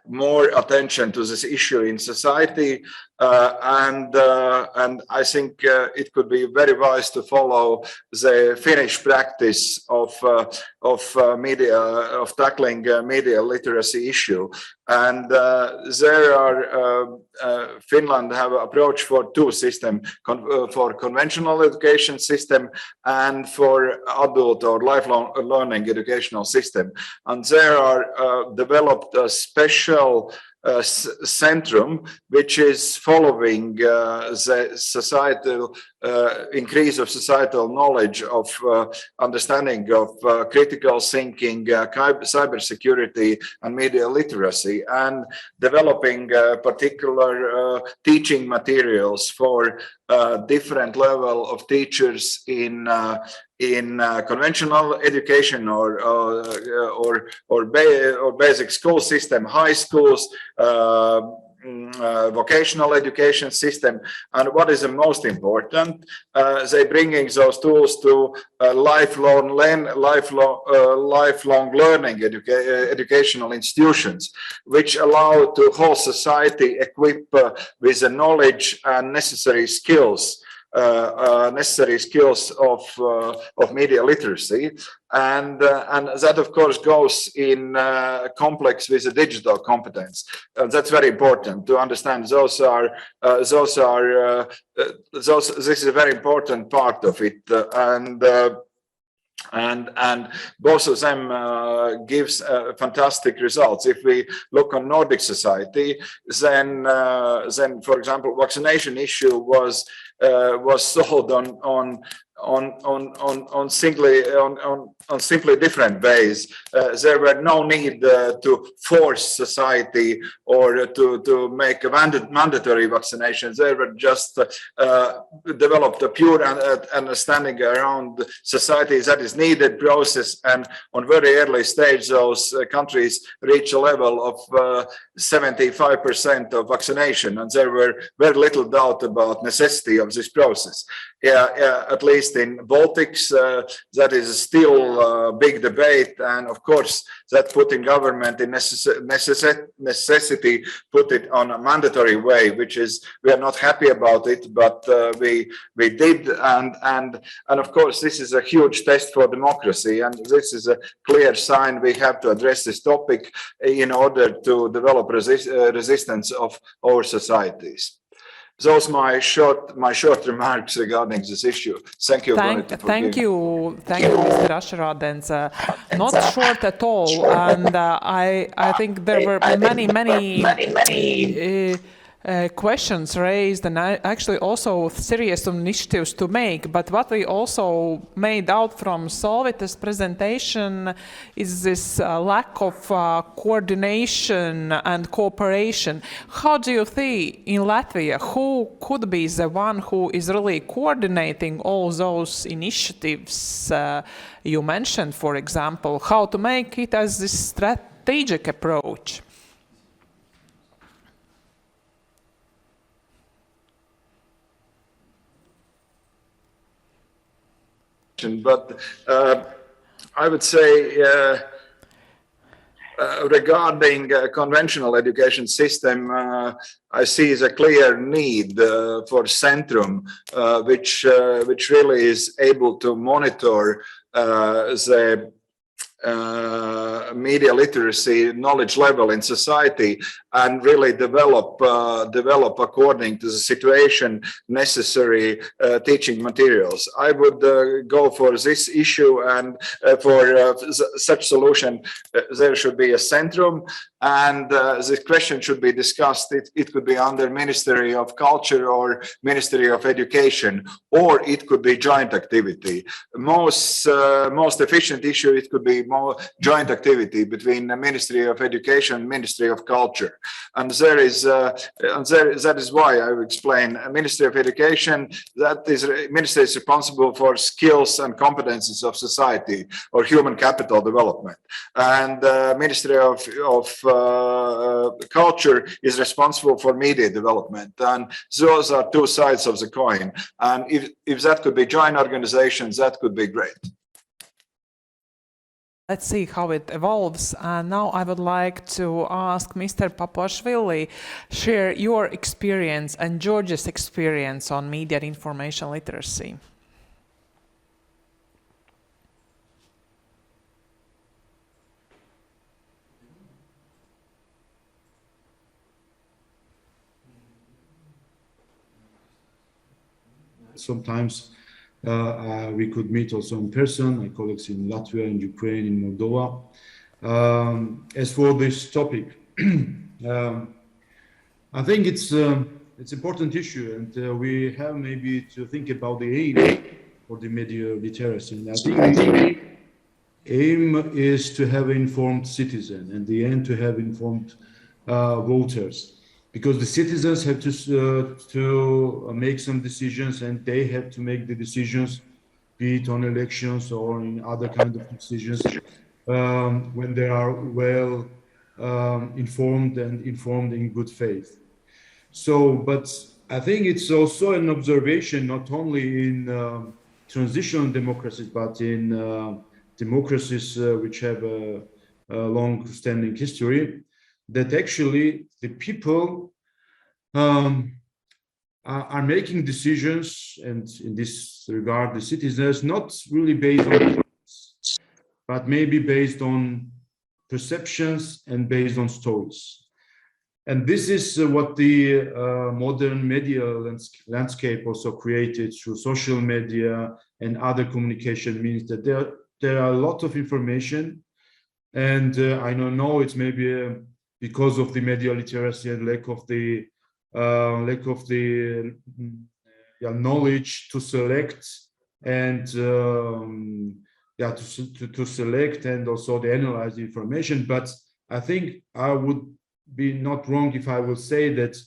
[SPEAKER 4] more attention to this issue in society, and I think it could be very wise to follow the Finnish practice of tackling media literacy issue. And there are Finland have an approach for two systems, for conventional education system and for adult or lifelong learning educational system. And there are developed a special centrum which is following the societal increase of societal knowledge of understanding of critical thinking, cyber security and media literacy, and developing particular teaching materials for different level of teachers in conventional education or basic school system, high schools, vocational education system, and what is the most important, they bringing those tools to lifelong learning educational institutions, which allow the whole society equip with the knowledge and necessary skills of media literacy, and that of course goes in complex with the digital competence. That's very important to understand. This is a very important part of it, and both of them gives fantastic results. If we look on Nordic society, then for example, vaccination issue was solved on simply different ways. There were no need to force society or to make a mandatory vaccinations. They were just developed a pure understanding around society that is needed process, and on very early stage those countries reach a level of 75% of vaccination, and there were very little doubt about necessity of this process. At least in Baltics, that is still a big debate, and of course that putting government in necessity put it on a mandatory way, which is we are not happy about it, but we did, and of course this is a huge test for democracy, and this is a clear sign we have to address this topic in order to develop resistance of our societies. those my short remarks regarding this issue. Thank you.
[SPEAKER 1] Thank you, Mr. Ašarādens. Not short at all, and I think there were many questions raised, and actually also serious initiatives to make. But what we also made out from Solvita's presentation is this lack of coordination and cooperation. How do you think in Latvia, who could be the one who is really coordinating all those initiatives you mentioned, for example, how to make it as this strategic approach?
[SPEAKER 4] But I would say regarding conventional education system, I see a clear need for Centrum, which really is able to monitor the media literacy knowledge level in society and really develop according to the situation necessary teaching materials. I would go for this issue, and for such solution there should be a Centrum, and this question should be discussed. It could be under Ministry of Culture or Ministry of Education, or it could be joint activity. Most efficient issue, it could be more joint activity between the Ministry of Education and Ministry of Culture. And that is why I will explain. Ministry of Education, ministry is responsible for skills and competences of society or human capital development, and Ministry of Culture is responsible for media development. And those are two sides of the coin. And if that could be joint organizations, that could be great.
[SPEAKER 1] Let's see how it evolves. Now I would like to ask Mr. Papuashvili, share your experience and Georgia's experience on media and information literacy.
[SPEAKER 5] Sometimes we could meet also in person, my colleagues in Latvia, in Ukraine, in Moldova. As for this topic, I think it's important issue, and we have maybe to think about the aim for the media literacy. And I think the aim is to have informed citizen, and the end to have informed voters. Because the citizens have to make some decisions, and they have to make the decisions, be it on elections or in other kind of decisions, when they are well informed and informed in good faith. So, but I think it's also an observation, not only in transitional democracies, but in democracies which have a long-standing history, that actually the people are making decisions, and in this regard, the citizens, not really based on facts, but maybe based on perceptions and based on stories. And this is what the modern media landscape also created through social media and other communication, means that there are a lot of information, and I don't know, it's maybe because of the media literacy and lack of the knowledge to select and to select and also to analyze the information. But I think I would be not wrong if I will say that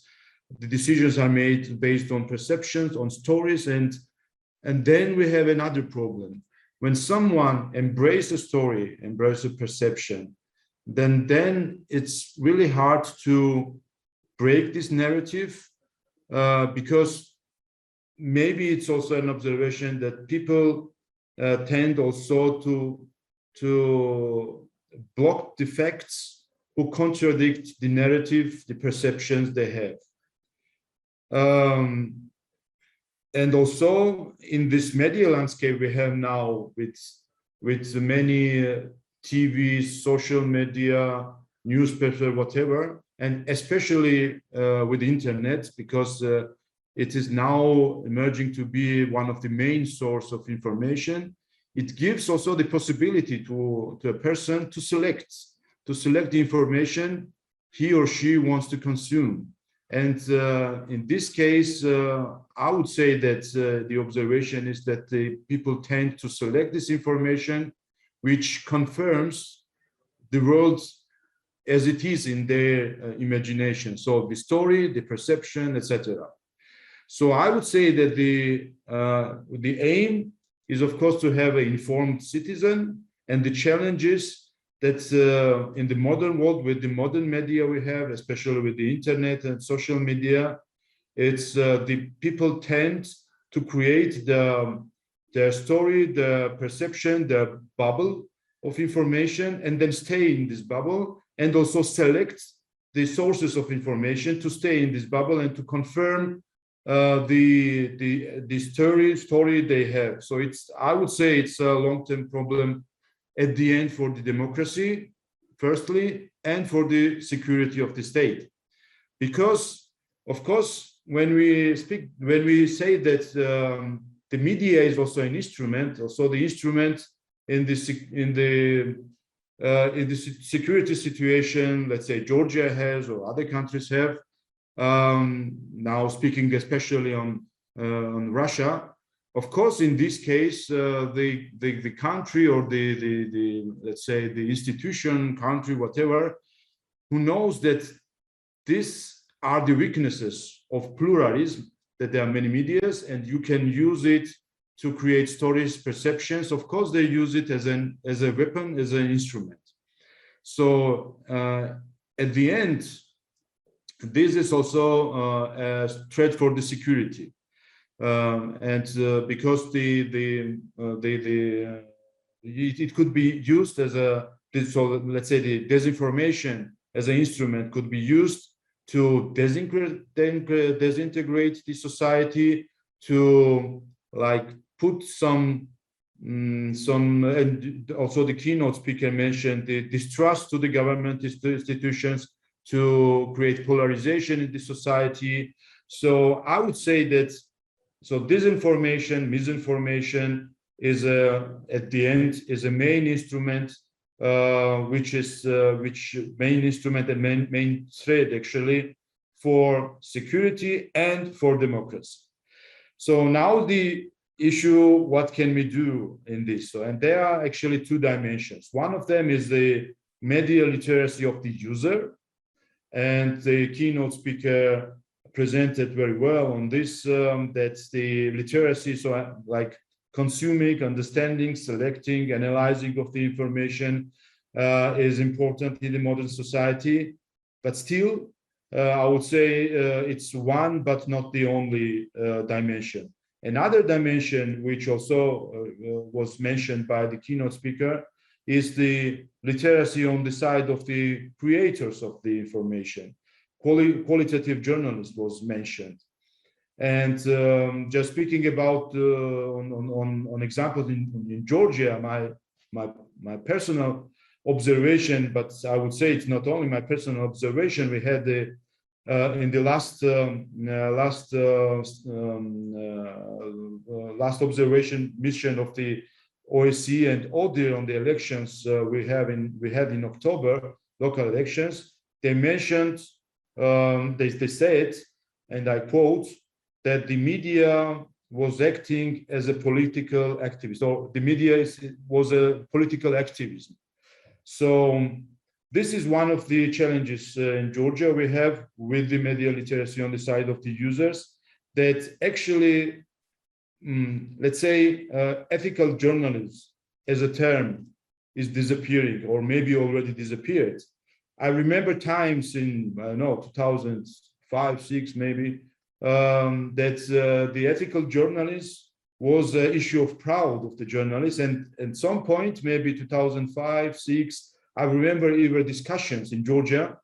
[SPEAKER 5] the decisions are made based on perceptions, on stories, and then we have another problem. When someone embraces a story, embraces a perception, then it's really hard to break this narrative, because maybe it's also an observation that people tend also to block the facts who contradict the narrative, the perceptions they have. And also in this media landscape we have now with many TV, social media, newspaper, whatever, and especially with the internet, because it is now emerging to be one of the main source of information. It gives also the possibility to a person to select the information he or she wants to consume. And in this case, I would say that the observation is that the people tend to select this information, which confirms the world as it is in their imagination. So the story, the perception, etc. So I would say that the aim is, of course, to have an informed citizen, and the challenges that in the modern world, with the modern media we have, especially with the internet and social media, it's the people tend to create their story, the perception, the bubble of information, and then stay in this bubble, and also select the sources of information to stay in this bubble and to confirm the story they have. So I would say it's a long-term problem at the end for the democracy, firstly, and for the security of the state. Because, of course, when we say that the media is also an instrument, also the instrument in the security situation, let's say Georgia has or other countries have. Now speaking especially on Russia, of course, in this case, the country or the let's say the institution, country, whatever, who knows that these are the weaknesses of pluralism, that there are many medias, and you can use it to create stories, perceptions. Of course, they use it as a weapon, as an instrument. So at the end, this is also a threat for the security, because it could be used as so let's say the disinformation as an instrument could be used to disintegrate the society, to like put some and also the keynote speaker mentioned the distrust to the government institutions, to create polarization in the society. So I would say that disinformation, misinformation is at the end is a main instrument, which main instrument and main threat actually for security and for democracy. So now the issue, what can we do in this? And there are actually two dimensions. One of them is the media literacy of the user, and the keynote speaker presented very well on this, that's the literacy, so like consuming, understanding, selecting, analyzing of the information is important in the modern society. But still, I would say it's one, but not the only dimension. Another dimension, which also was mentioned by the keynote speaker, is the literacy on the side of the creators of the information. Qualitative journalism was mentioned. And just speaking about on examples in Georgia, my personal observation, but I would say it's not only my personal observation. We had in the last observation mission of the OSCE and ODIHR on the elections we had in October, local elections. They mentioned, they said, and I quote, that the media was acting as a political activist, or the media was a political activism. So this is one of the challenges in Georgia we have with the media literacy on the side of the users, that actually, let's say, ethical journalism as a term is disappearing, or maybe already disappeared. I remember times in, I don't know, 2005, 6 maybe, that the ethical journalism was an issue of pride of the journalists, and at some point, maybe 2005, 6, I remember even discussions in Georgia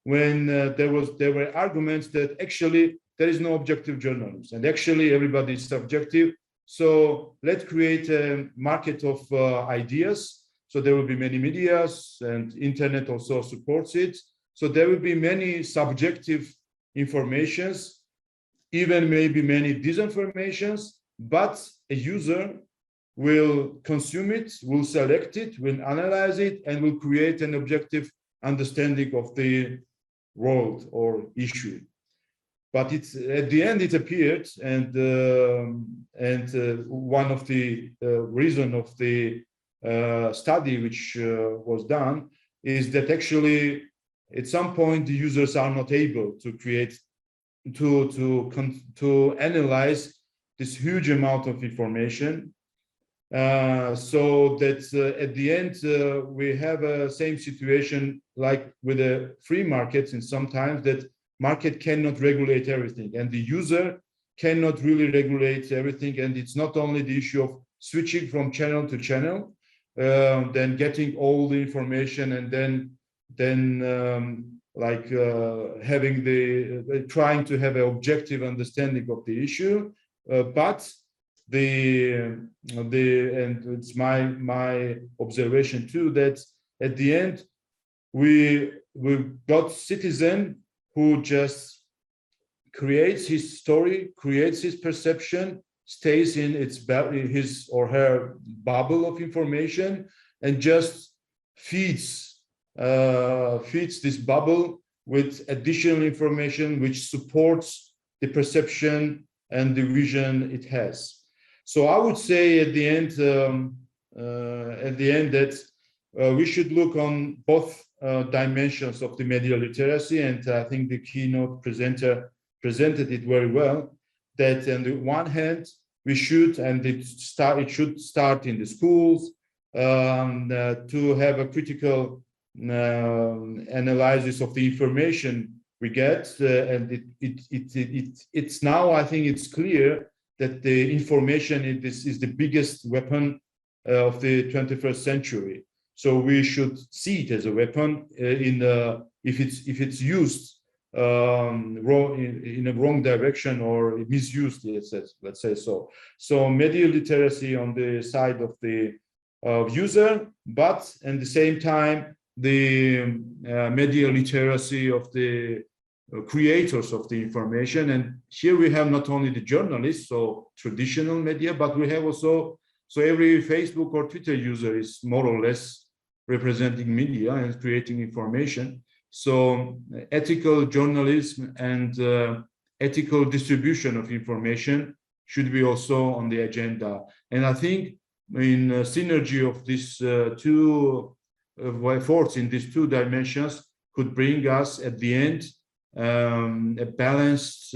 [SPEAKER 5] when there were arguments that actually there is no objective journalism, and actually everybody is subjective. So let's create a market of ideas. So there will be many medias, and internet also supports it. So there will be many subjective informations even maybe many disinformations, but a user will consume it, will select it, will analyze it, and will create an objective understanding of the world or issue. But it's at the end it appeared, and one of the reason of the study which was done is that actually at some point the users are not able to create to analyze this huge amount of information, so that at the end we have a same situation like with the free markets, and sometimes that market cannot regulate everything, and the user cannot really regulate everything. And it's not only the issue of switching from channel to channel, then getting all the information, and then having trying to have an objective understanding of the issue, but and it's my observation too, that at the end we got citizen who just creates his story, creates his perception, stays in his or her bubble of information, and just feeds this bubble with additional information which supports the perception and the vision it has. So I would say at the end that we should look on both dimensions of the media literacy, and I think the keynote presenter presented it very well. That on the one hand, we should, and it should start in the schools, to have a critical analysis of the information we get, and it's now, I think it's clear that the information is the biggest weapon of the 21st century. So we should see it as a weapon if it's used in a wrong direction or misused, let's say so. So media literacy on the side of the user, but at the same time the media literacy of the creators of the information. And here we have not only the journalists, so traditional media, but we have also, so every Facebook or Twitter user is more or less representing media and creating information. So ethical journalism and ethical distribution of information should be also on the agenda. And I think in synergy of these two efforts in these two dimensions could bring us at the end a balanced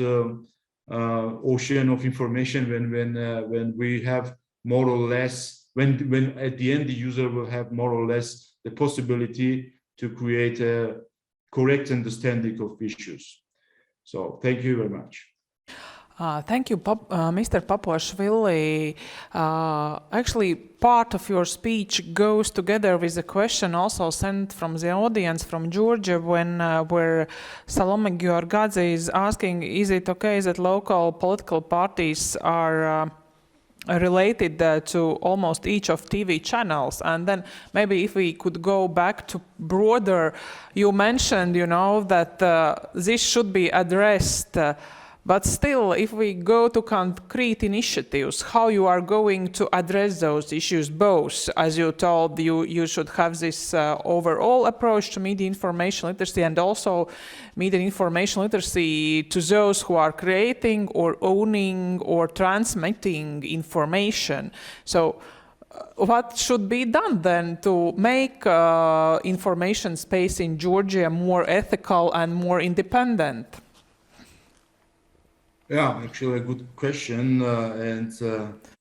[SPEAKER 5] ocean of information when we have more or less, when at the end the user will have more or less the possibility to create a correct understanding of issues. So thank you very much.
[SPEAKER 1] Thank you, Mr. Papoashvili. Actually, part of your speech goes together with a question also sent from the audience from Georgia, where Salome Georgadze is asking, is it okay that local political parties are related to almost each of TV channels? And then maybe if we could go back to broader, you mentioned, that this should be addressed. But still, if we go to concrete initiatives, how you are going to address those issues, both, as you told, you should have this overall approach to media information literacy, and also media information literacy to those who are creating or owning or transmitting information. So what should be done then to make information space in Georgia more ethical and more independent?
[SPEAKER 5] Yeah, actually a good question, and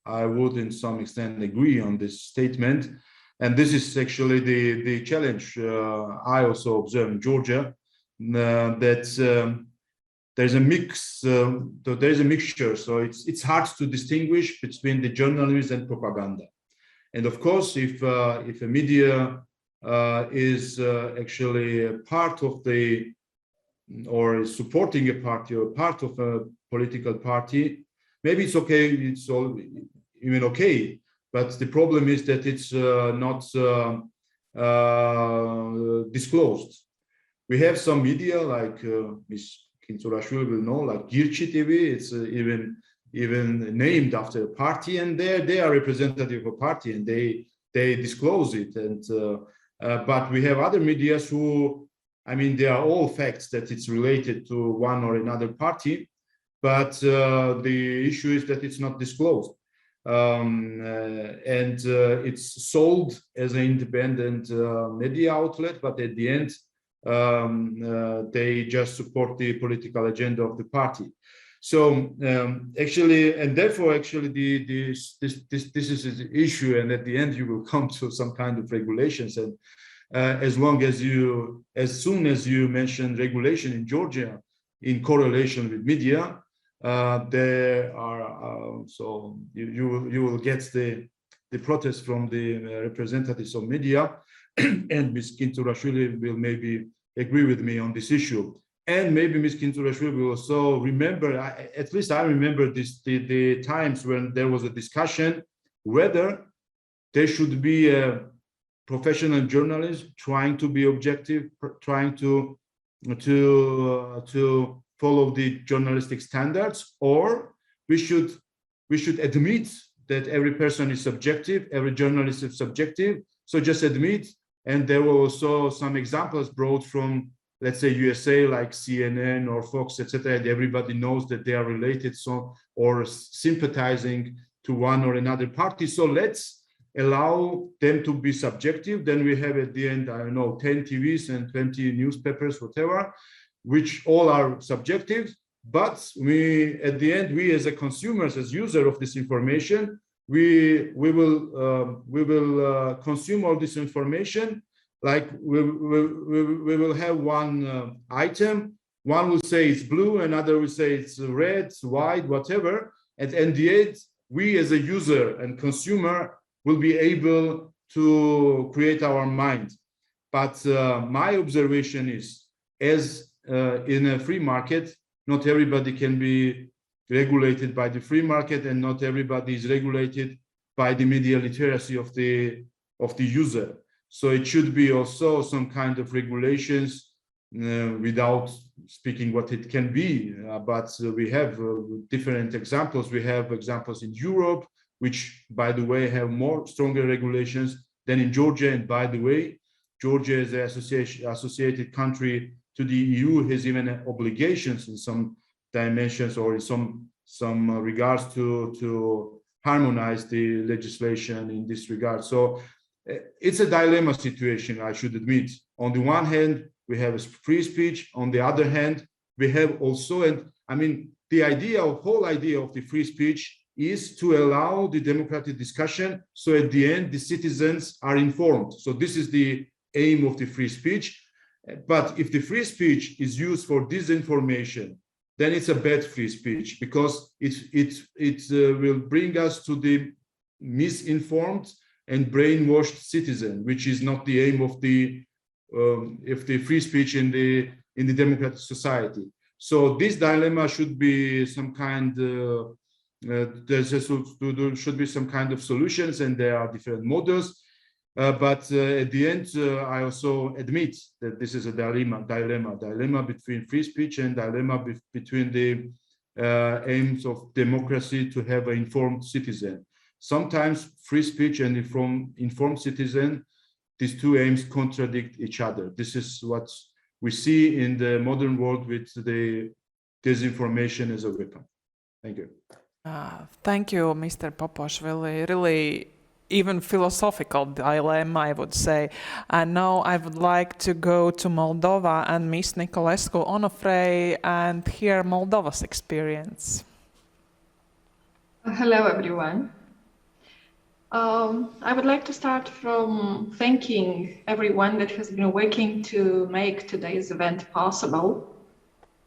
[SPEAKER 5] I would in some extent agree on this statement. And this is actually the challenge I also observe in Georgia, that there's a mixture. So it's hard to distinguish between the journalism and propaganda. And of course, if a media is actually a part of the, or is supporting a party or part of a political party, maybe it's okay, it's all even okay, but the problem is that it's not disclosed. We have some media like Ms. Kinturashvili will know, like Girchi TV. It's even named after a party, and they are representative of a party, and they disclose it. And but we have other medias who, I mean, they are all facts that it's related to one or another party, but the issue is that it's not disclosed. And it's sold as an independent media outlet, but at the end, they just support the political agenda of the party. So actually, and therefore, actually, this is the issue, and at the end, you will come to some kind of regulations. And as soon as you mention regulation in Georgia in correlation with media, there are so you will get the protest from the representatives of media, and Ms. Kinturashvili will maybe agree with me on this issue. And maybe Ms. Kinturashvili will also remember, at least I remember the times when there was a discussion whether there should be a professional journalist trying to be objective, trying to follow the journalistic standards, or we should admit that every person is subjective, every journalist is subjective. So just admit, and there were also some examples brought from, let's say, USA, like CNN or Fox, etc. Everybody knows that they are related, so, or sympathizing to one or another party. So let's allow them to be subjective. Then we have at the end, I don't know, 10 TVs and 20 newspapers, whatever, which all are subjective. But we, at the end, we as a consumers, as user of this information, we will consume all this information. Like we will have one item. One will say it's blue, another will say it's red, white, whatever. And in the end, we as a user and consumer will be able to create our mind. But my observation is, as in a free market, not everybody can be regulated by the free market, and not everybody is regulated by the media literacy of the user. So it should be also some kind of regulations without speaking what it can be. But we have different examples. We have examples in Europe, which, by the way, have more stronger regulations than in Georgia. And by the way, Georgia is an associated country to the EU, has even obligations in some dimensions or in some regards to harmonize the legislation in this regard. So it's a dilemma situation, I should admit. On the one hand, we have free speech. On the other hand, we have also, and I mean, the whole idea of the free speech is to allow the democratic discussion. So at the end, the citizens are informed. So this is the aim of the free speech. But if the free speech is used for disinformation, then it's a bad free speech, because it will bring us to the misinformed and brainwashed citizen, which is not the aim of the free speech in the democratic society. So this dilemma should be some kind. Should be some kind of solutions, and there are different models. But at the end, I also admit that this is a dilemma between free speech and dilemma between the aims of democracy to have an informed citizen. Sometimes free speech and informed citizen, these two aims contradict each other. This is what we see in the modern world with the disinformation as a weapon. Thank you.
[SPEAKER 1] Thank you, Mr. Poposhvili. Really, even philosophical dilemma, I would say. And now I would like to go to Moldova and Ms. Nicolescu Onofre and hear Moldova's experience.
[SPEAKER 6] Hello, everyone. I would like to start from thanking everyone that has been working to make today's event possible.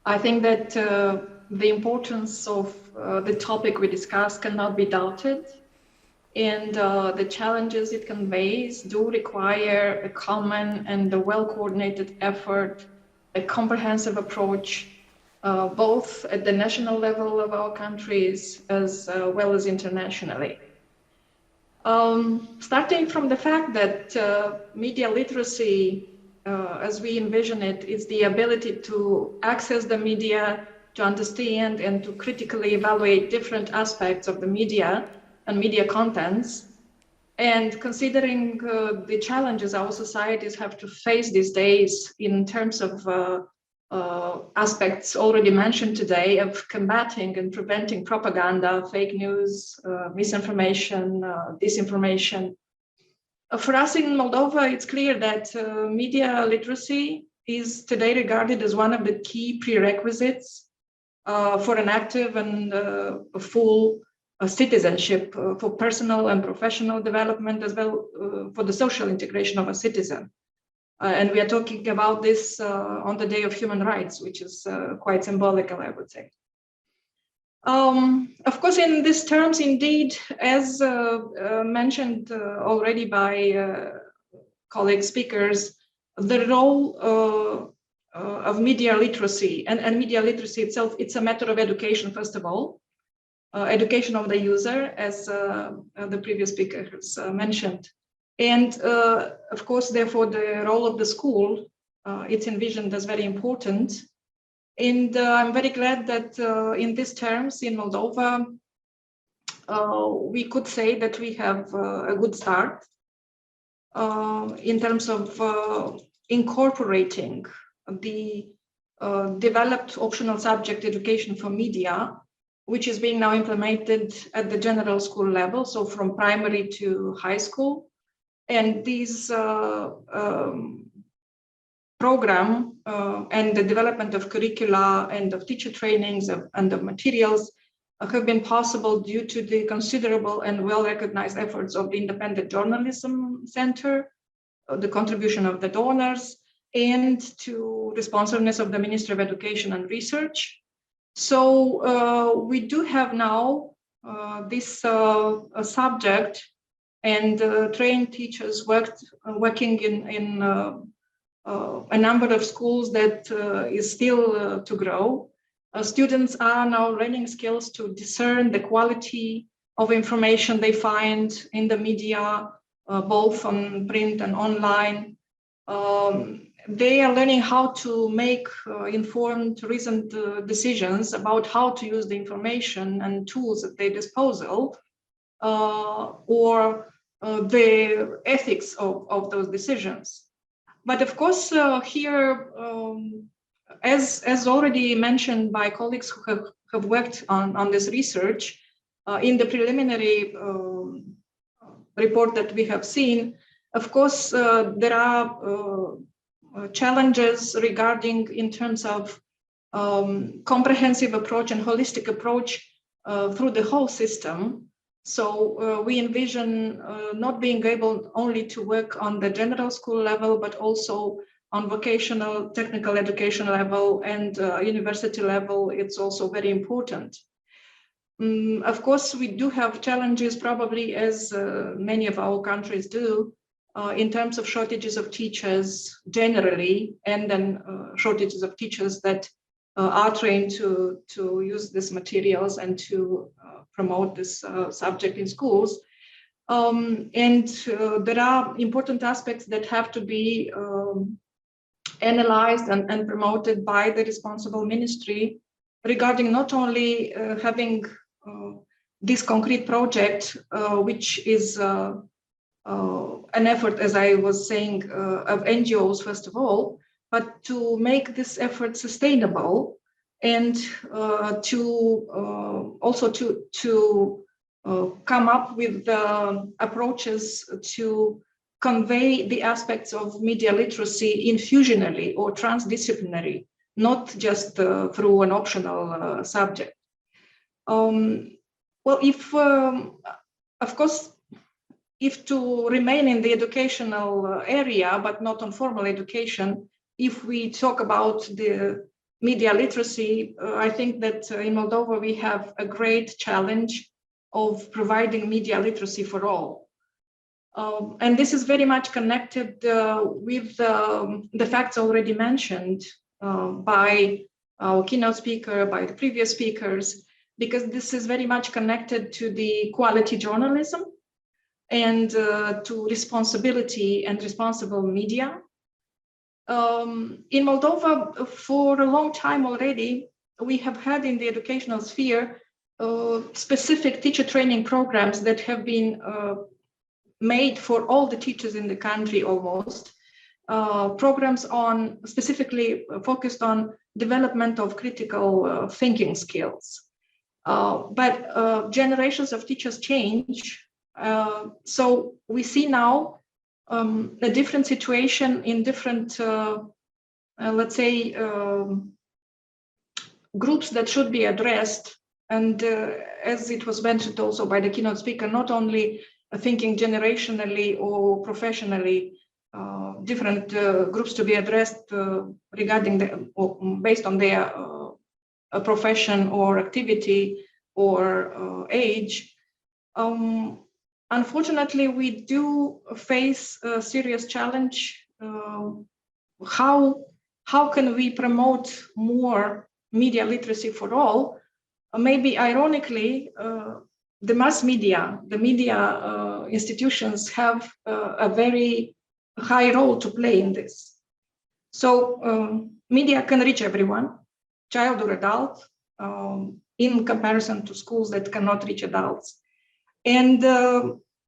[SPEAKER 6] I think that the importance of the topic we discussed cannot be doubted, and the challenges it conveys do require a common and a well-coordinated effort, a comprehensive approach, both at the national level of our countries as well as internationally. Starting from the fact that media literacy as we envision it, is the ability to access the media, to understand and to critically evaluate different aspects of the media and media contents. And considering the challenges our societies have to face these days in terms of aspects already mentioned today of combating and preventing propaganda, fake news, misinformation, disinformation. For us in Moldova, it's clear that media literacy is today regarded as one of the key prerequisites for an active and full citizenship, for personal and professional development, as well for the social integration of a citizen. And we are talking about this on the Day of Human Rights, which is quite symbolical, I would say. Of course, in these terms, indeed, as mentioned already by colleague speakers, the role of media literacy and media literacy itself, it's a matter of education, first of all, education of the user, as the previous speaker has mentioned. And of course, therefore, the role of the school, it's envisioned as very important. And I'm very glad that in these terms in Moldova, we could say that we have a good start in terms of incorporating the developed optional subject education for media, which is being now implemented at the general school level, so from primary to high school. And these program and the development of curricula and of teacher trainings and of materials have been possible due to the considerable and well-recognized efforts of the Independent Journalism Center, the contribution of the donors, and to responsiveness of the Ministry of Education and Research. So we do have now this subject, and trained teachers working in a number of schools that is still to grow. Students are now learning skills to discern the quality of information they find in the media, both on print and online. They are learning how to make informed, reasoned decisions about how to use the information and tools at their disposal, or the ethics of those decisions. But of course, here, as already mentioned by colleagues who have worked on this research, in the preliminary report that we have seen, of course, there are challenges regarding in terms of comprehensive approach and holistic approach through the whole system. So we envision not being able only to work on the general school level, but also on vocational, technical education level and university level. It's also very important. Of course, we do have challenges, probably as many of our countries do, in terms of shortages of teachers generally, and then shortages of teachers that are trained to use these materials and to promote this subject in schools. And there are important aspects that have to be analyzed and promoted by the responsible ministry regarding not only having this concrete project, which is an effort, as I was saying, of NGOs, first of all, but to make this effort sustainable and to also to come up with approaches to convey the aspects of media literacy infusionally or transdisciplinary, not just through an optional subject. Well, if, of course, if to remain in the educational area, but not on formal education, if we talk about the media literacy, I think that in Moldova we have a great challenge of providing media literacy for all. And this is very much connected with the facts already mentioned by our keynote speaker, by the previous speakers, because this is very much connected to the quality journalism and to responsibility and responsible media. In Moldova, for a long time already, we have had in the educational sphere specific teacher training programs that have been made for all the teachers in the country almost. Programs on specifically focused on development of critical thinking skills. But generations of teachers change. So we see now a different situation in different, let's say, groups that should be addressed. And as it was mentioned also by the keynote speaker, not only thinking generationally or professionally, different groups to be addressed regarding based on their profession or activity or age. Unfortunately, we do face a serious challenge. How can we promote more media literacy for all? Maybe ironically, the mass media, the media institutions have a very high role to play in this. So media can reach everyone, child or adult, in comparison to schools that cannot reach adults. And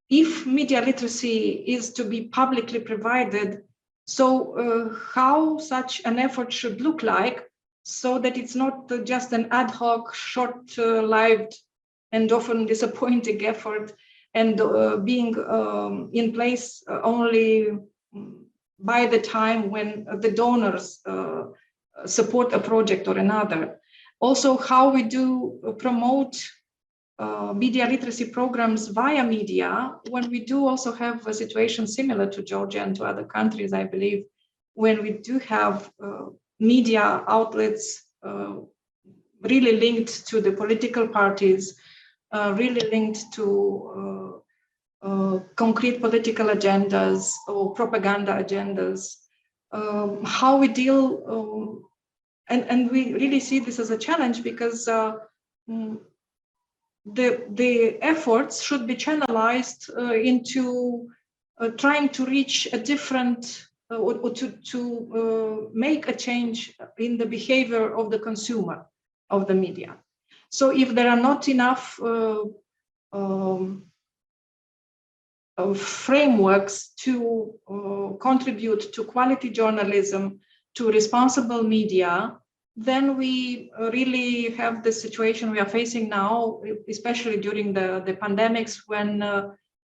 [SPEAKER 6] if media literacy is to be publicly provided, so how such an effort should look like, so that it's not just an ad hoc, short-lived, and often disappointing effort, and being in place only by the time when the donors support a project or another. Also, how we do promote media literacy programs via media, when we do also have a situation similar to Georgia and to other countries, I believe, when we do have media outlets really linked to the political parties, really linked to concrete political agendas or propaganda agendas, how we deal, and we really see this as a challenge, because the efforts should be channelized into trying to reach a different, or to make a change in the behavior of the consumer of the media. So if there are not enough frameworks to contribute to quality journalism, to responsible media, then we really have the situation we are facing now, especially during the pandemics, when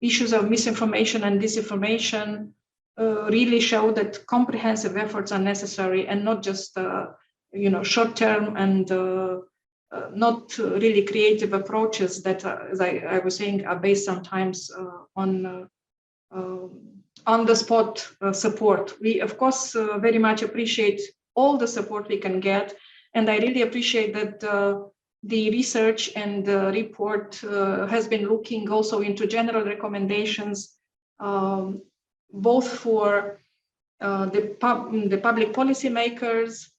[SPEAKER 6] issues of misinformation and disinformation really show that comprehensive efforts are necessary, and not just short-term and not really creative approaches that, as I was saying, are based sometimes on the spot support. We, of course, very much appreciate all the support we can get. And I really appreciate that the research and the report has been looking also into general recommendations, both for the public policy makers,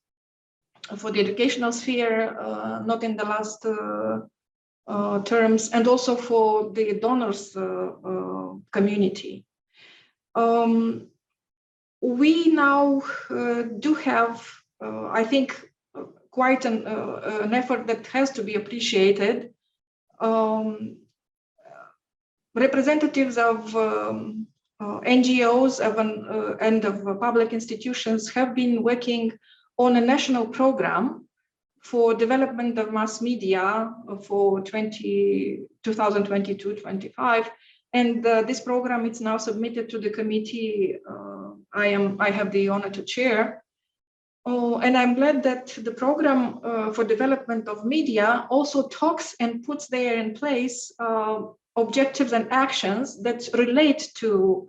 [SPEAKER 6] for the educational sphere, not in the last terms, and also for the donors community. We now do have, I think, quite an effort that has to be appreciated. Representatives of NGOs and of public institutions have been working on a national program for development of mass media for 2022-25. And this program is now submitted to the committee I have the honor to chair. And I'm glad that the program for development of media also talks and puts there in place objectives and actions that relate to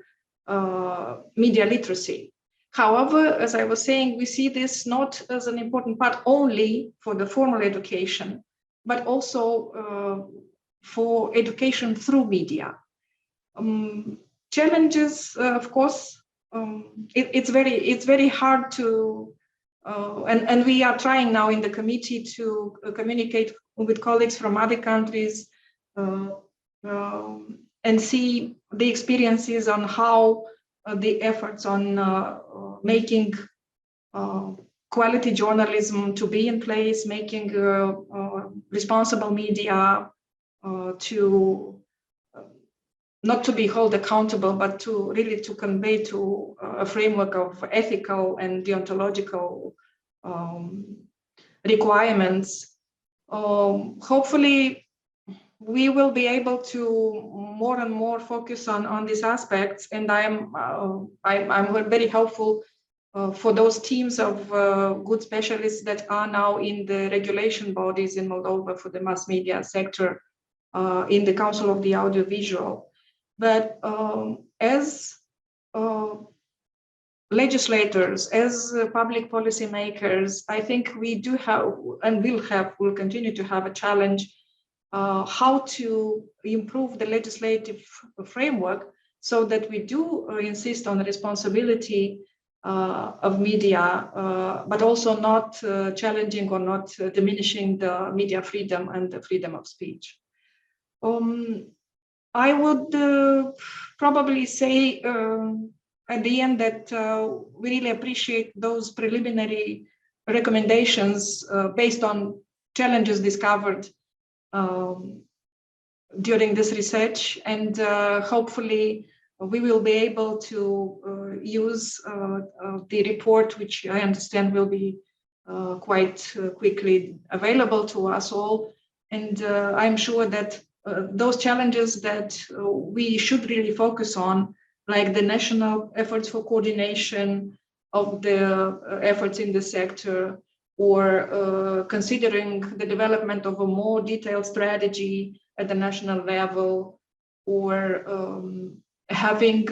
[SPEAKER 6] media literacy. However, as I was saying, we see this not as an important part only for the formal education, but also for education through media. Challenges, of course, it's very hard to, and we are trying now in the committee to communicate with colleagues from other countries and see the experiences on how the efforts on making quality journalism to be in place, making responsible media to not to be held accountable, but to really to convey to a framework of ethical and deontological requirements. Hopefully, we will be able to more and more focus on these aspects, and I'm very helpful for those teams of good specialists that are now in the regulation bodies in Moldova for the mass media sector, in the Council of the Audiovisual. But as legislators, as public policy makers, I think we do have and will continue to have a challenge how to improve the legislative framework so that we do insist on the responsibility of media, but also not challenging or not diminishing the media freedom and the freedom of speech. I would probably say at the end that we really appreciate those preliminary recommendations based on challenges discovered during this research, and hopefully we will be able to use the report, which I understand will be quite quickly available to us all. And I'm sure that those challenges that we should really focus on, like the national efforts for coordination of the efforts in the sector, or considering the development of a more detailed strategy at the national level, or having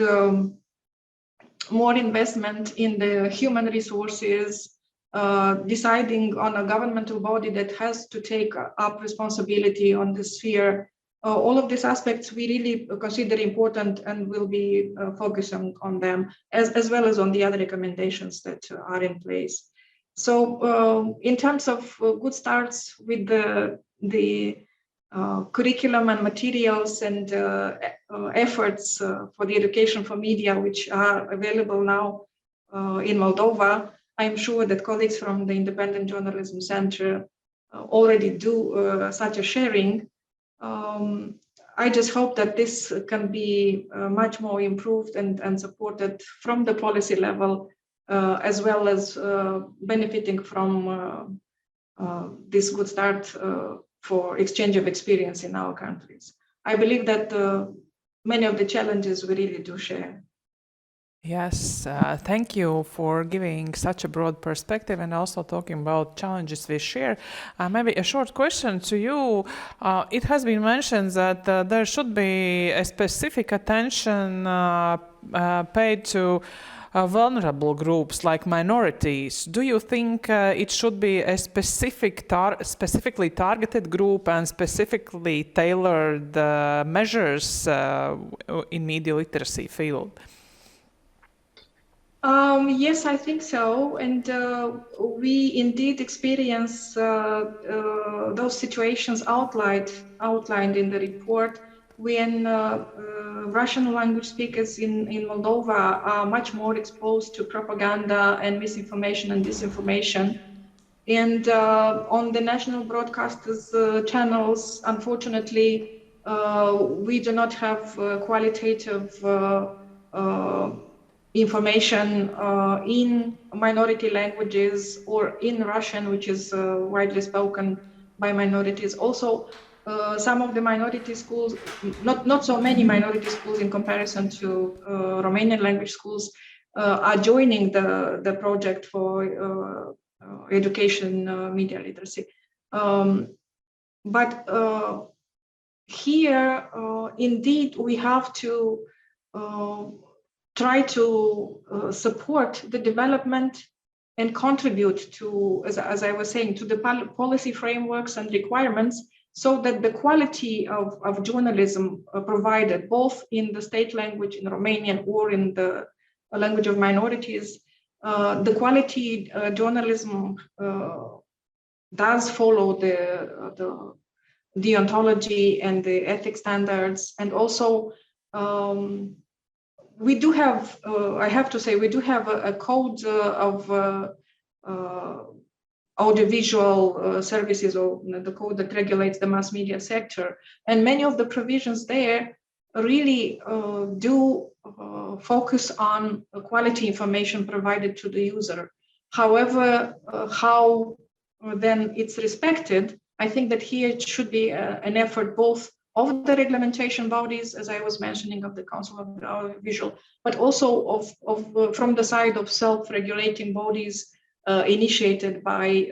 [SPEAKER 6] more investment in the human resources, deciding on a governmental body that has to take up responsibility on the sphere. All of these aspects we really consider important and will be focusing on them, as well as on the other recommendations that are in place. So in terms of good starts with the curriculum and materials and efforts for the education for media, which are available now in Moldova, I'm sure that colleagues from the Independent Journalism Center already do such a sharing. I just hope that this can be much more improved and supported from the policy level, as well as benefiting from this good start for exchange of experience in our countries. I believe that many of the challenges we really do share.
[SPEAKER 1] Yes, thank you for giving such a broad perspective and also talking about challenges we share. Maybe a short question to you. It has been mentioned that there should be a specific attention paid to vulnerable groups like minorities. Do you think it should be a specifically targeted group and specifically tailored measures in media literacy field?
[SPEAKER 6] Yes, I think so. And we indeed experience those situations outlined in the report when Russian language speakers in Moldova are much more exposed to propaganda and misinformation and disinformation. And on the national broadcasters' channels, unfortunately, we do not have qualitative information in minority languages or in Russian, which is widely spoken by minorities. Also, some of the minority schools, not so many minority schools in comparison to Romanian language schools, are joining the project for education media literacy. But here, indeed, we have to try to support the development and contribute to, as I was saying, to the policy frameworks and requirements, so that the quality of journalism provided, both in the state language in Romanian or in the language of minorities, the quality journalism does follow the deontology and the ethics standards. And also, we do have, I have to say, we do have a code of audiovisual services, or the code that regulates the mass media sector. And many of the provisions there really do focus on quality information provided to the user. However, how then it's respected, I think that here it should be an effort both of the regulation bodies, as I was mentioning, of the Council of Audiovisual, but also of from the side of self-regulating bodies initiated by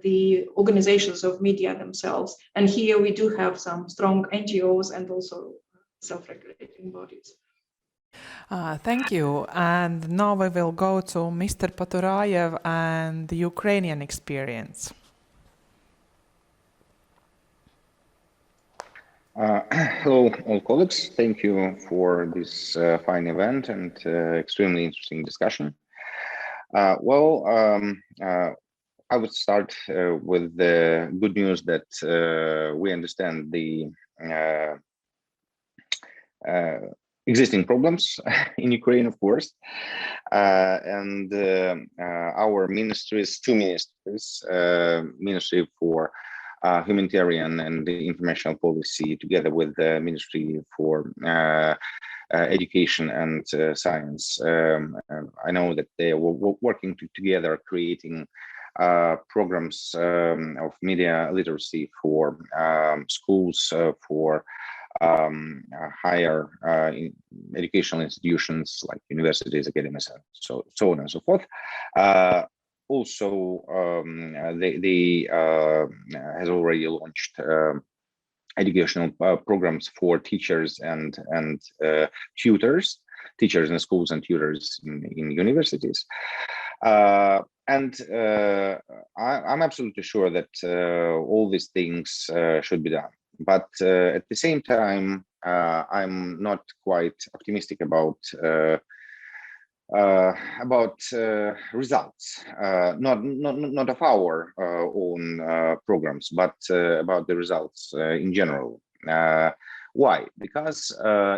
[SPEAKER 6] the organizations of media themselves. And here we do have some strong NGOs and also self-regulating bodies.
[SPEAKER 1] Thank you. And now we will go to Mr. Potorayev and the Ukrainian experience.
[SPEAKER 7] Hello, all colleagues. Thank you for this fine event and extremely interesting discussion. I would start with the good news that we understand the existing problems in Ukraine, of course, and our ministries, two ministries, Ministry for Humanitarian and Informational Policy, together with the Ministry for Education and Science. I know that they are working together, creating programs of media literacy for schools, for higher educational institutions like universities, academies, and so on and so forth. Also, they has already launched educational programs for teachers and tutors, teachers in schools and tutors in universities. I'm absolutely sure that all these things should be done. But at the same time, I'm not quite optimistic about results, not of our own programs, but about the results in general. Why? Because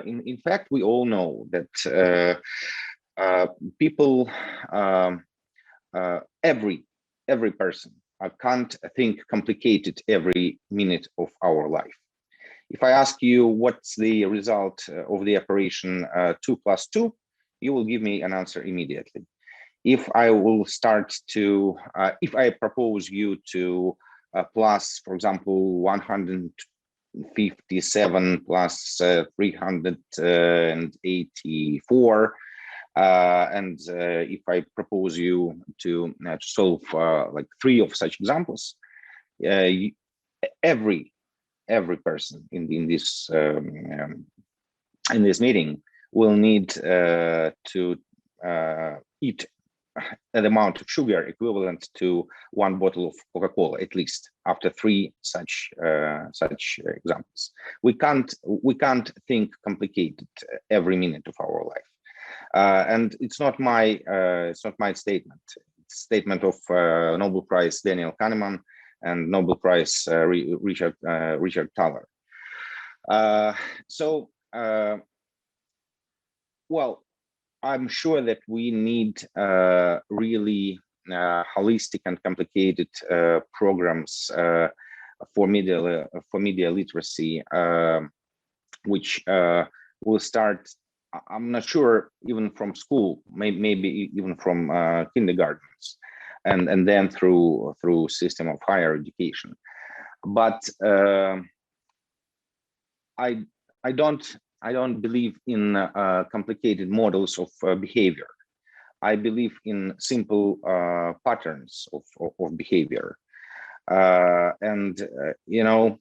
[SPEAKER 7] in fact, we all know that people, every person can't think complicated every minute of our life. If I ask you what's the result of the operation 2 + 2, you will give me an answer immediately. If I will start to, if I propose you to plus, for example, 157 plus 384, and if I propose you to solve like 3 of such examples, every person in this meeting will need to eat an amount of sugar equivalent to 1 bottle of Coca-Cola, at least, after 3 such examples. We can't think complicated every minute of our life. And it's not my statement. It's a statement of Nobel Prize Daniel Kahneman and Nobel Prize Richard Thaler. Well, I'm sure that we need really holistic and complicated programs for media literacy, which will start. I'm not sure, even from school, maybe even from kindergartens, and then through system of higher education. But I don't believe in complicated models of behavior. I believe in simple patterns of behavior, you know.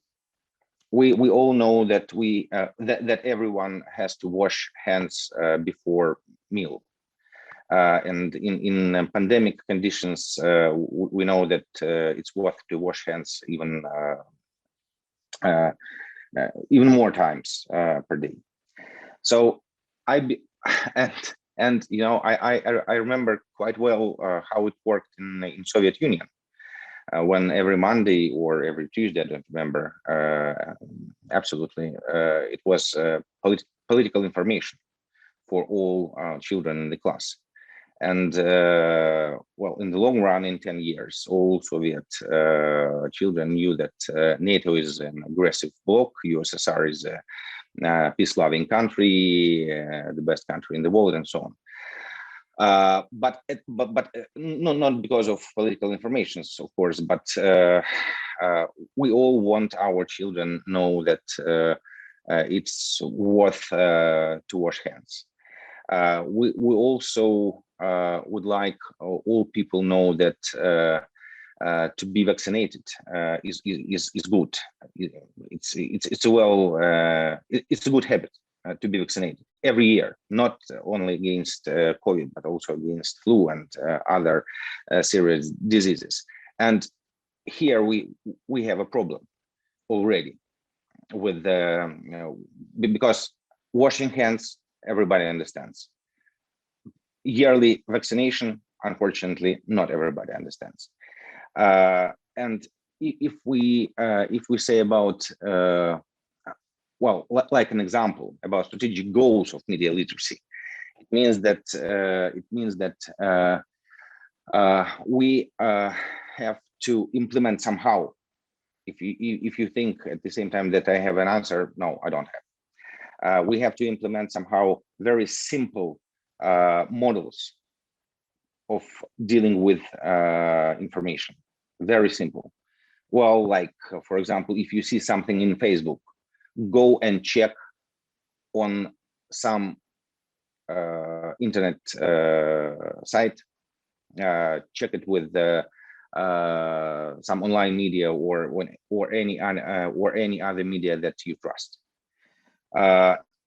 [SPEAKER 7] We all know that that everyone has to wash hands before meal, and in pandemic conditions, we know that it's worth to wash hands even more times per day. So you know, I remember quite well how it worked in Soviet Union. When every Monday or every Tuesday, I don't remember absolutely, it was political information for all children in the class. And well, in the long run, in 10 years, all Soviet children knew that NATO is an aggressive bloc, USSR is a peace-loving country, the best country in the world, and so on. But no, not because of political informations, of course, but we all want our children know that it's worth to wash hands. We also would like all people know that to be vaccinated is good. It's a good habit to be vaccinated every year, not only against COVID, but also against flu and other serious diseases. And here we have a problem already with because washing hands, everybody understands. Yearly vaccination, unfortunately, not everybody understands. And if we say about well, like an example about strategic goals of media literacy, it means that we have to implement somehow. If you think at the same time that I have an answer, no, I don't have. We have to implement somehow very simple models of dealing with information. Very simple. Well, like for example, if you see something in Facebook, go and check on some internet site, check it with some online media or any other media that you trust.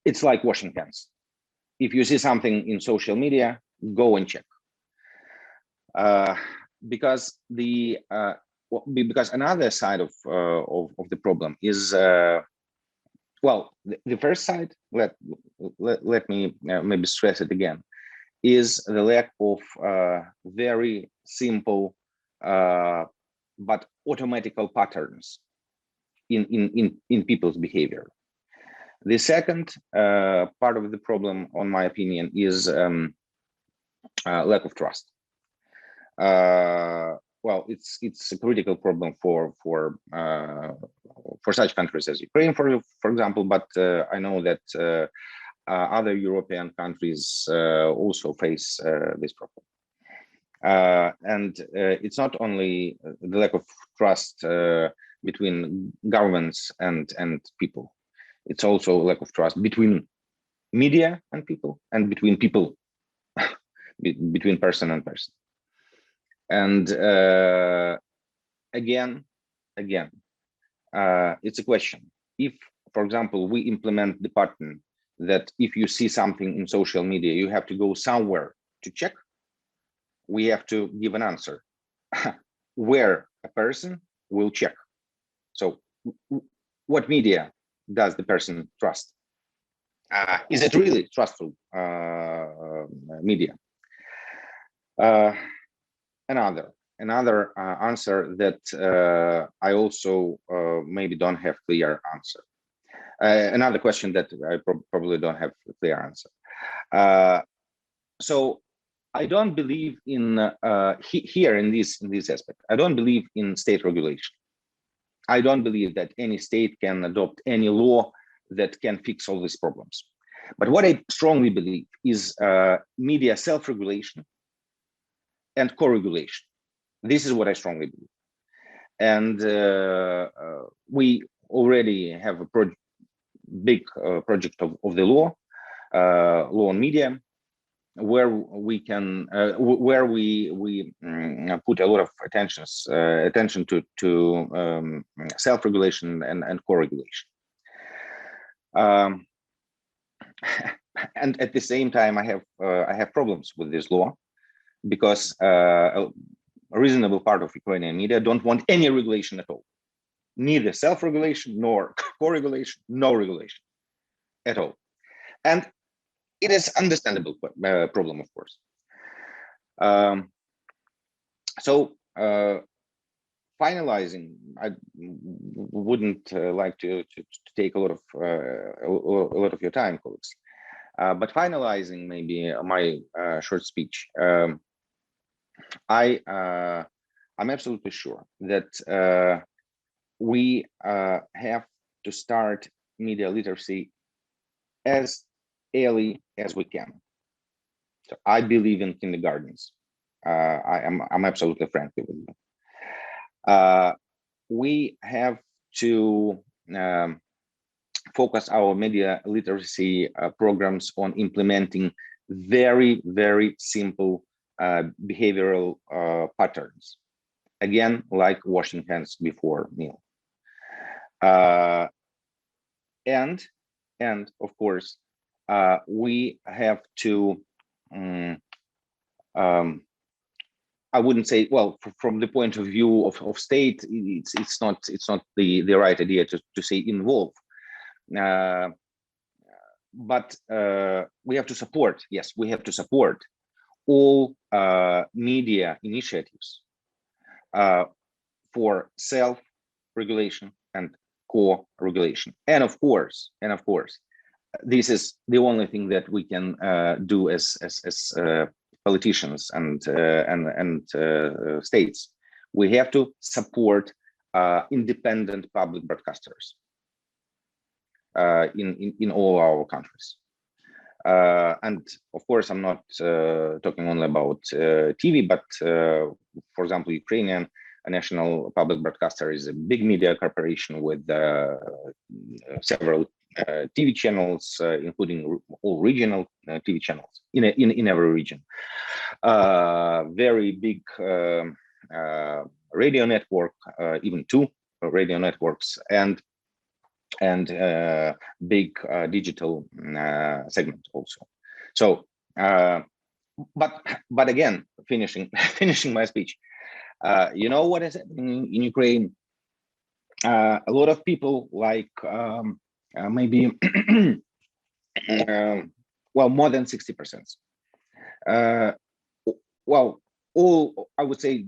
[SPEAKER 7] It's like washing hands. If you see something in social media, go and check. Because another side of the problem is well, the first side, let me maybe stress it again, is the lack of very simple but automatical patterns in people's behavior. The second part of the problem, on my opinion, is lack of trust. Well, it's a critical problem for such countries as Ukraine, for example. But I know that other European countries also face this problem. And it's not only the lack of trust between governments and people. It's also lack of trust between media and people, and between people, between person and person. And again, it's a question. If, for example, we implement the pattern that if you see something in social media, you have to go somewhere to check, we have to give an answer where a person will check. So what media does the person trust? Is it really trustful media? Another answer that I also maybe don't have clear answer. Another question that I probably don't have a clear answer. So I don't believe in here in this aspect. I don't believe in state regulation. I don't believe that any state can adopt any law that can fix all these problems. But what I strongly believe is media self-regulation and co-regulation. This is what I strongly believe. And we already have a big project of the law on media, where we can we put a lot of attention to self-regulation and co-regulation. And at the same time, I have problems with this law, because a reasonable part of Ukrainian media don't want any regulation at all, neither self-regulation nor co-regulation, no regulation at all. And it is understandable problem, of course. So finalizing, I wouldn't like to take a lot of your time, colleagues. But finalizing maybe my short speech, I'm absolutely sure that we have to start media literacy as early as we can. So I believe in kindergartens. I'm absolutely frank with you. We have to focus our media literacy programs on implementing very, very simple behavioral patterns. Again, like washing hands before meal. And of course, we have to, I wouldn't say, well, from the point of view of state, it's not the right idea to say involve. But we have to support, yes, we have to support all media initiatives for self-regulation and co-regulation. And of course, this is the only thing that we can do as politicians and states. We have to support independent public broadcasters in all our countries. And of course, I'm not talking only about TV, but for example, Ukrainian national public broadcaster is a big media corporation with several TV channels, including all regional TV channels in every region. Very big radio network, even 2 radio networks, and big digital segment also. So, but again, finishing my speech. You know what is happening in Ukraine? A lot of people, like maybe well, more than 60%. Well, all, I would say,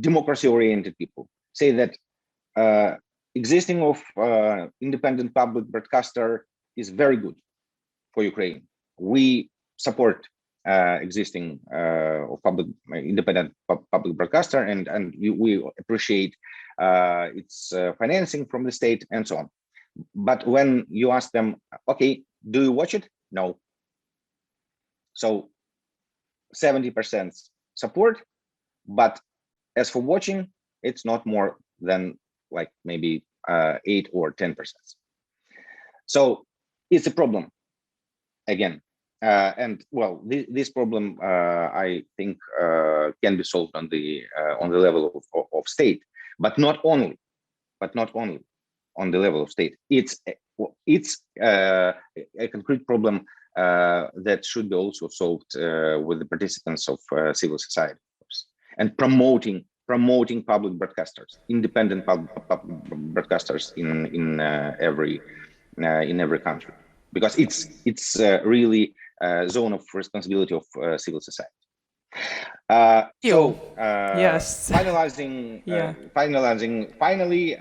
[SPEAKER 7] democracy-oriented people say that existing of independent public broadcaster is very good for Ukraine. We support existing of independent public broadcaster, and we appreciate its financing from the state and so on. But when you ask them, okay, do you watch it? No. So 70% support, but as for watching, it's not more than like maybe 8 or 10%. So it's a problem again. And well, this problem I think can be solved on the level of state, but not only on the level of state. It's a concrete problem that should be also solved with the participants of civil society, of course, and promoting public broadcasters, independent public broadcasters in every country, because it's really a zone of responsibility of civil society.
[SPEAKER 1] Yes.
[SPEAKER 7] Finally,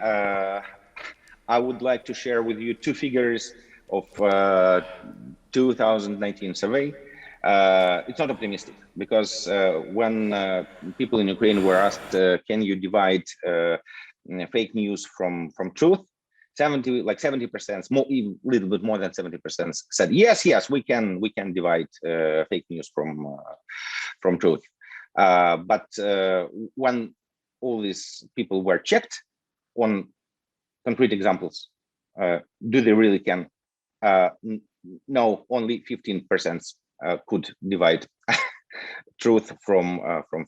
[SPEAKER 7] I would like to share with you 2 figures of 2019 survey. It's not optimistic, because when people in Ukraine were asked, can you divide fake news from truth, 70%, more, even a little bit more than 70% said yes, we can divide fake news from truth. But when all these people were checked on concrete examples, do they really can? No, only 15% could divide truth from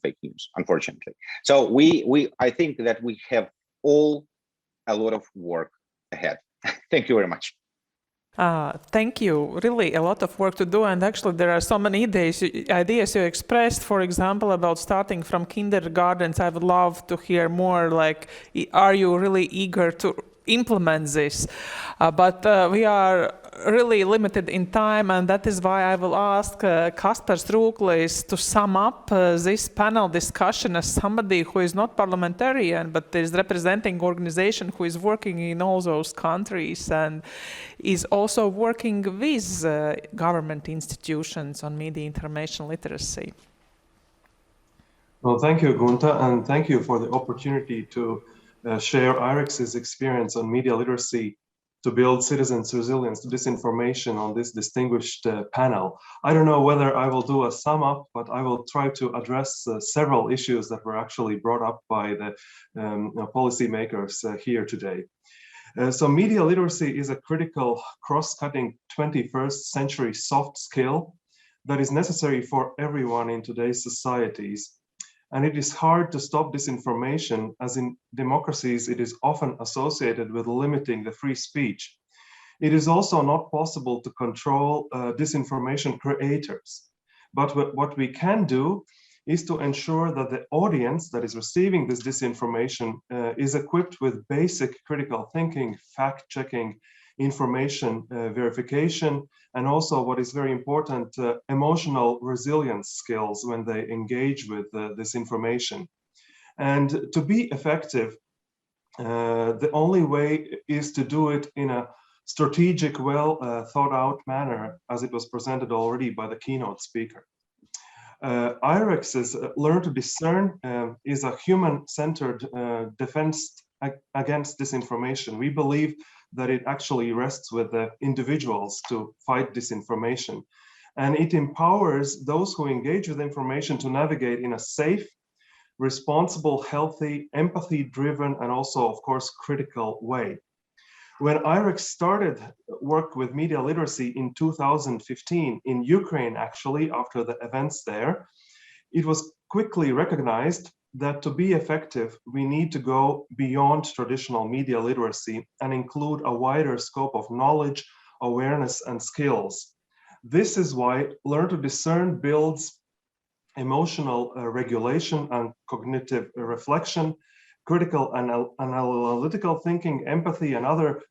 [SPEAKER 7] fake news, unfortunately. So I think that we have all a lot of work ahead. Thank you very much.
[SPEAKER 1] Thank you. Really a lot of work to do, and actually there are so many ideas you expressed, for example, about starting from kindergartens. I would love to hear more, like, are you really eager to implement this, but we are really limited in time, and that is why I will ask Kaspars Rūklis to sum up this panel discussion as somebody who is not parliamentarian but is representing organization who is working in all those countries and is also working with government institutions on media information literacy.
[SPEAKER 8] Well, thank you, Gunta, and thank you for the opportunity to share IREX's experience on media literacy to build citizens' resilience to disinformation on this distinguished panel. I don't know whether I will do a sum up, but I will try to address several issues that were actually brought up by the policymakers here today. So media literacy is a critical cross-cutting 21st century soft skill that is necessary for everyone in today's societies. And it is hard to stop disinformation, as in democracies, it is often associated with limiting the free speech. It is also not possible to control disinformation creators. But what we can do is to ensure that the audience that is receiving this disinformation is equipped with basic critical thinking, fact-checking, information verification, and also what is very important, emotional resilience skills when they engage with this information. And to be effective, the only way is to do it in a strategic, well thought out manner, as it was presented already by the keynote speaker. IREX's Learn to Discern is a human-centered defense against disinformation. We believe that it actually rests with the individuals to fight disinformation. And it empowers those who engage with information to navigate in a safe, responsible, healthy, empathy-driven, and also, of course, critical way. When IREX started work with media literacy in 2015 in Ukraine, actually, after the events there, it was quickly recognized that to be effective, we need to go beyond traditional media literacy and include a wider scope of knowledge, awareness, and skills. This is why Learn to Discern builds emotional regulation and cognitive reflection, critical and analytical thinking, empathy, and other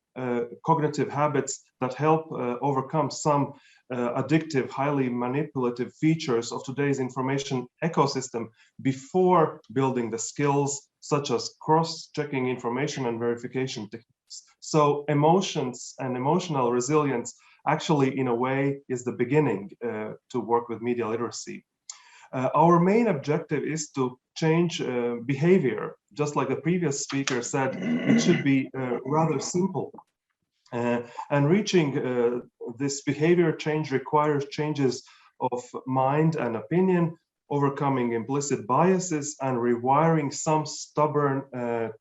[SPEAKER 8] cognitive habits that help overcome some addictive, highly manipulative features of today's information ecosystem before building the skills such as cross-checking information and verification techniques. So emotions and emotional resilience actually, in a way, is the beginning to work with media literacy. Our main objective is to change behavior. Just like the previous speaker said, it should be rather simple. And reaching this behavior change requires changes of mind and opinion, overcoming implicit biases, and rewiring some stubborn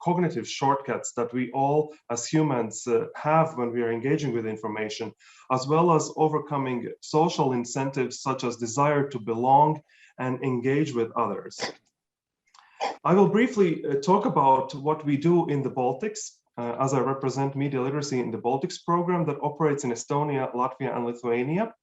[SPEAKER 8] cognitive shortcuts that we all as humans have when we are engaging with information, as well as overcoming social incentives such as desire to belong and engage with others. I will briefly talk about what we do in the Baltics, as I represent media literacy in the Baltics program that operates in Estonia, Latvia, and Lithuania.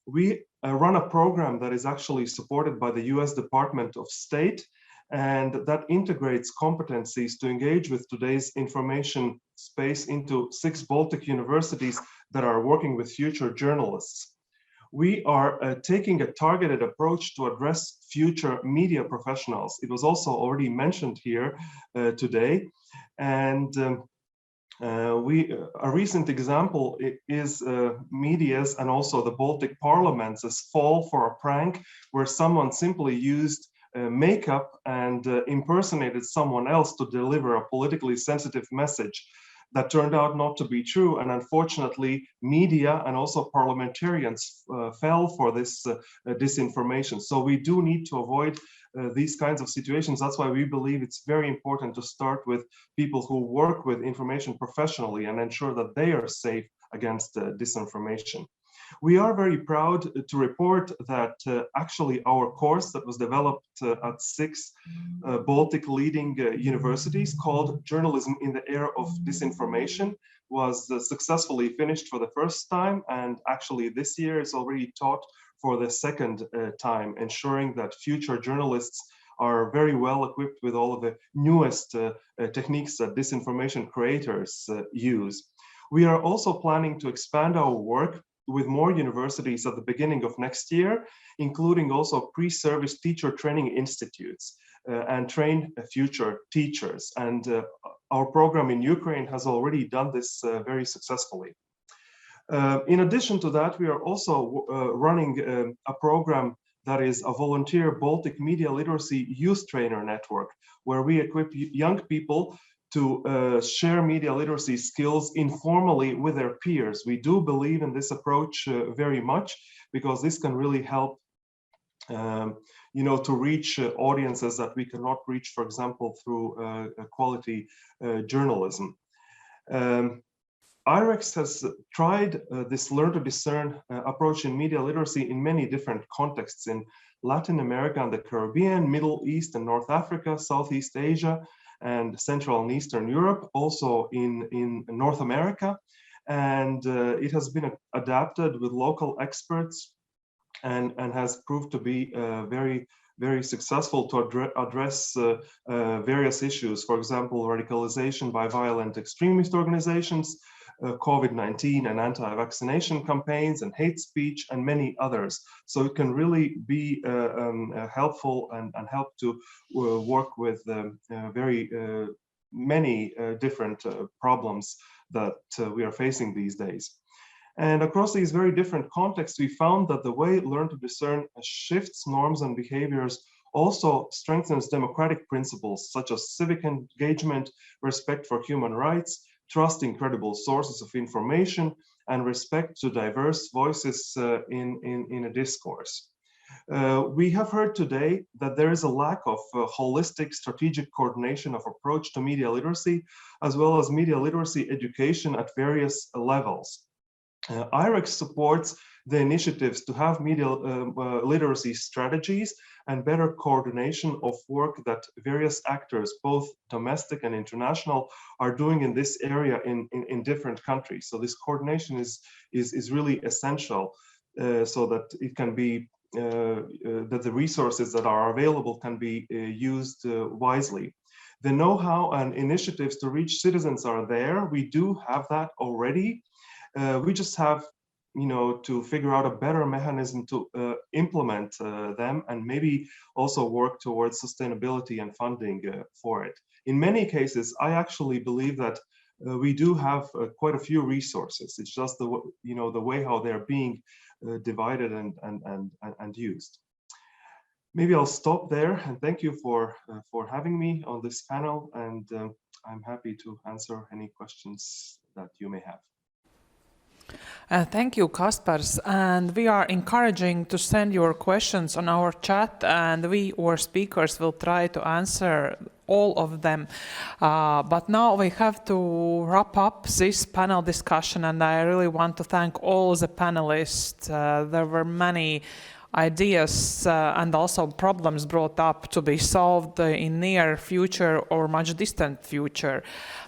[SPEAKER 8] We run a program that is actually supported by the US Department of State, and that integrates competencies to engage with today's information space into 6 Baltic universities that are working with future journalists. We are taking a targeted approach to address future media professionals. It was also already mentioned here today. And a recent example is media's and also the Baltic parliaments' fall for a prank where someone simply used makeup and impersonated someone else to deliver a politically sensitive message. That turned out not to be true, and unfortunately, media and also parliamentarians fell for this disinformation. So we do need to avoid these kinds of situations. That's why we believe it's very important to start with people who work with information professionally and ensure that they are safe against disinformation. We are very proud to report that actually our course that was developed at 6 Baltic leading universities called Journalism in the Era of Disinformation was successfully finished for the first time, and actually this year is already taught for the second time, ensuring that future journalists are very well equipped with all of the newest techniques that disinformation creators use. We are also planning to expand our work with more universities at the beginning of next year, including also pre-service teacher training institutes and train future teachers. And our program in Ukraine has already done this very successfully. In addition to that, we are also running a program that is a volunteer Baltic media literacy youth trainer network, where we equip young people to share media literacy skills informally with their peers. We do believe in this approach very much, because this can really help to reach audiences that we cannot reach, for example, through quality journalism. IREX has tried this learn to discern approach in media literacy in many different contexts in Latin America and the Caribbean, Middle East and North Africa, Southeast Asia, and Central and Eastern Europe, also in North America. And it has been adapted with local experts and has proved to be very, very successful to address various issues. For example, radicalization by violent extremist organizations, COVID-19 and anti-vaccination campaigns, and hate speech, and many others. So it can really be helpful and help to work with very many different problems that we are facing these days. And across these very different contexts, we found that the way Learn to Discern shifts norms and behaviors also strengthens democratic principles such as civic engagement, respect for human rights, trust in credible sources of information, and respect to diverse voices in a discourse. We have heard today that there is a lack of holistic strategic coordination of approach to media literacy, as well as media literacy education at various levels. IREX supports the initiatives to have media literacy strategies and better coordination of work that various actors, both domestic and international, are doing in this area in different countries. So this coordination is really essential so that it can be, that the resources that are available can be used wisely. The know-how and initiatives to reach citizens are there. We do have that already. We just have to figure out a better mechanism to implement them, and maybe also work towards sustainability and funding for it. In many cases, I actually believe that we do have quite a few resources. It's just the way how they're being divided and used. Maybe I'll stop there, and thank you for having me on this panel, and I'm happy to answer any questions that you may have.
[SPEAKER 1] Thank you, Kaspars, and we are encouraging to send your questions on our chat, and we, our speakers, will try to answer all of them. But now we have to wrap up this panel discussion, and I really want to thank all the panelists. There were many ideas and also problems brought up to be solved in near future or much distant future.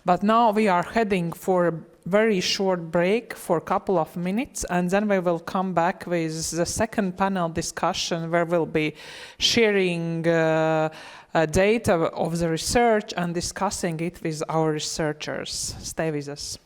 [SPEAKER 1] But now we are heading for a very short break for a couple of minutes, and then we will come back with the second panel discussion, where we'll be sharing data of the research and discussing it with our researchers. Stay with us.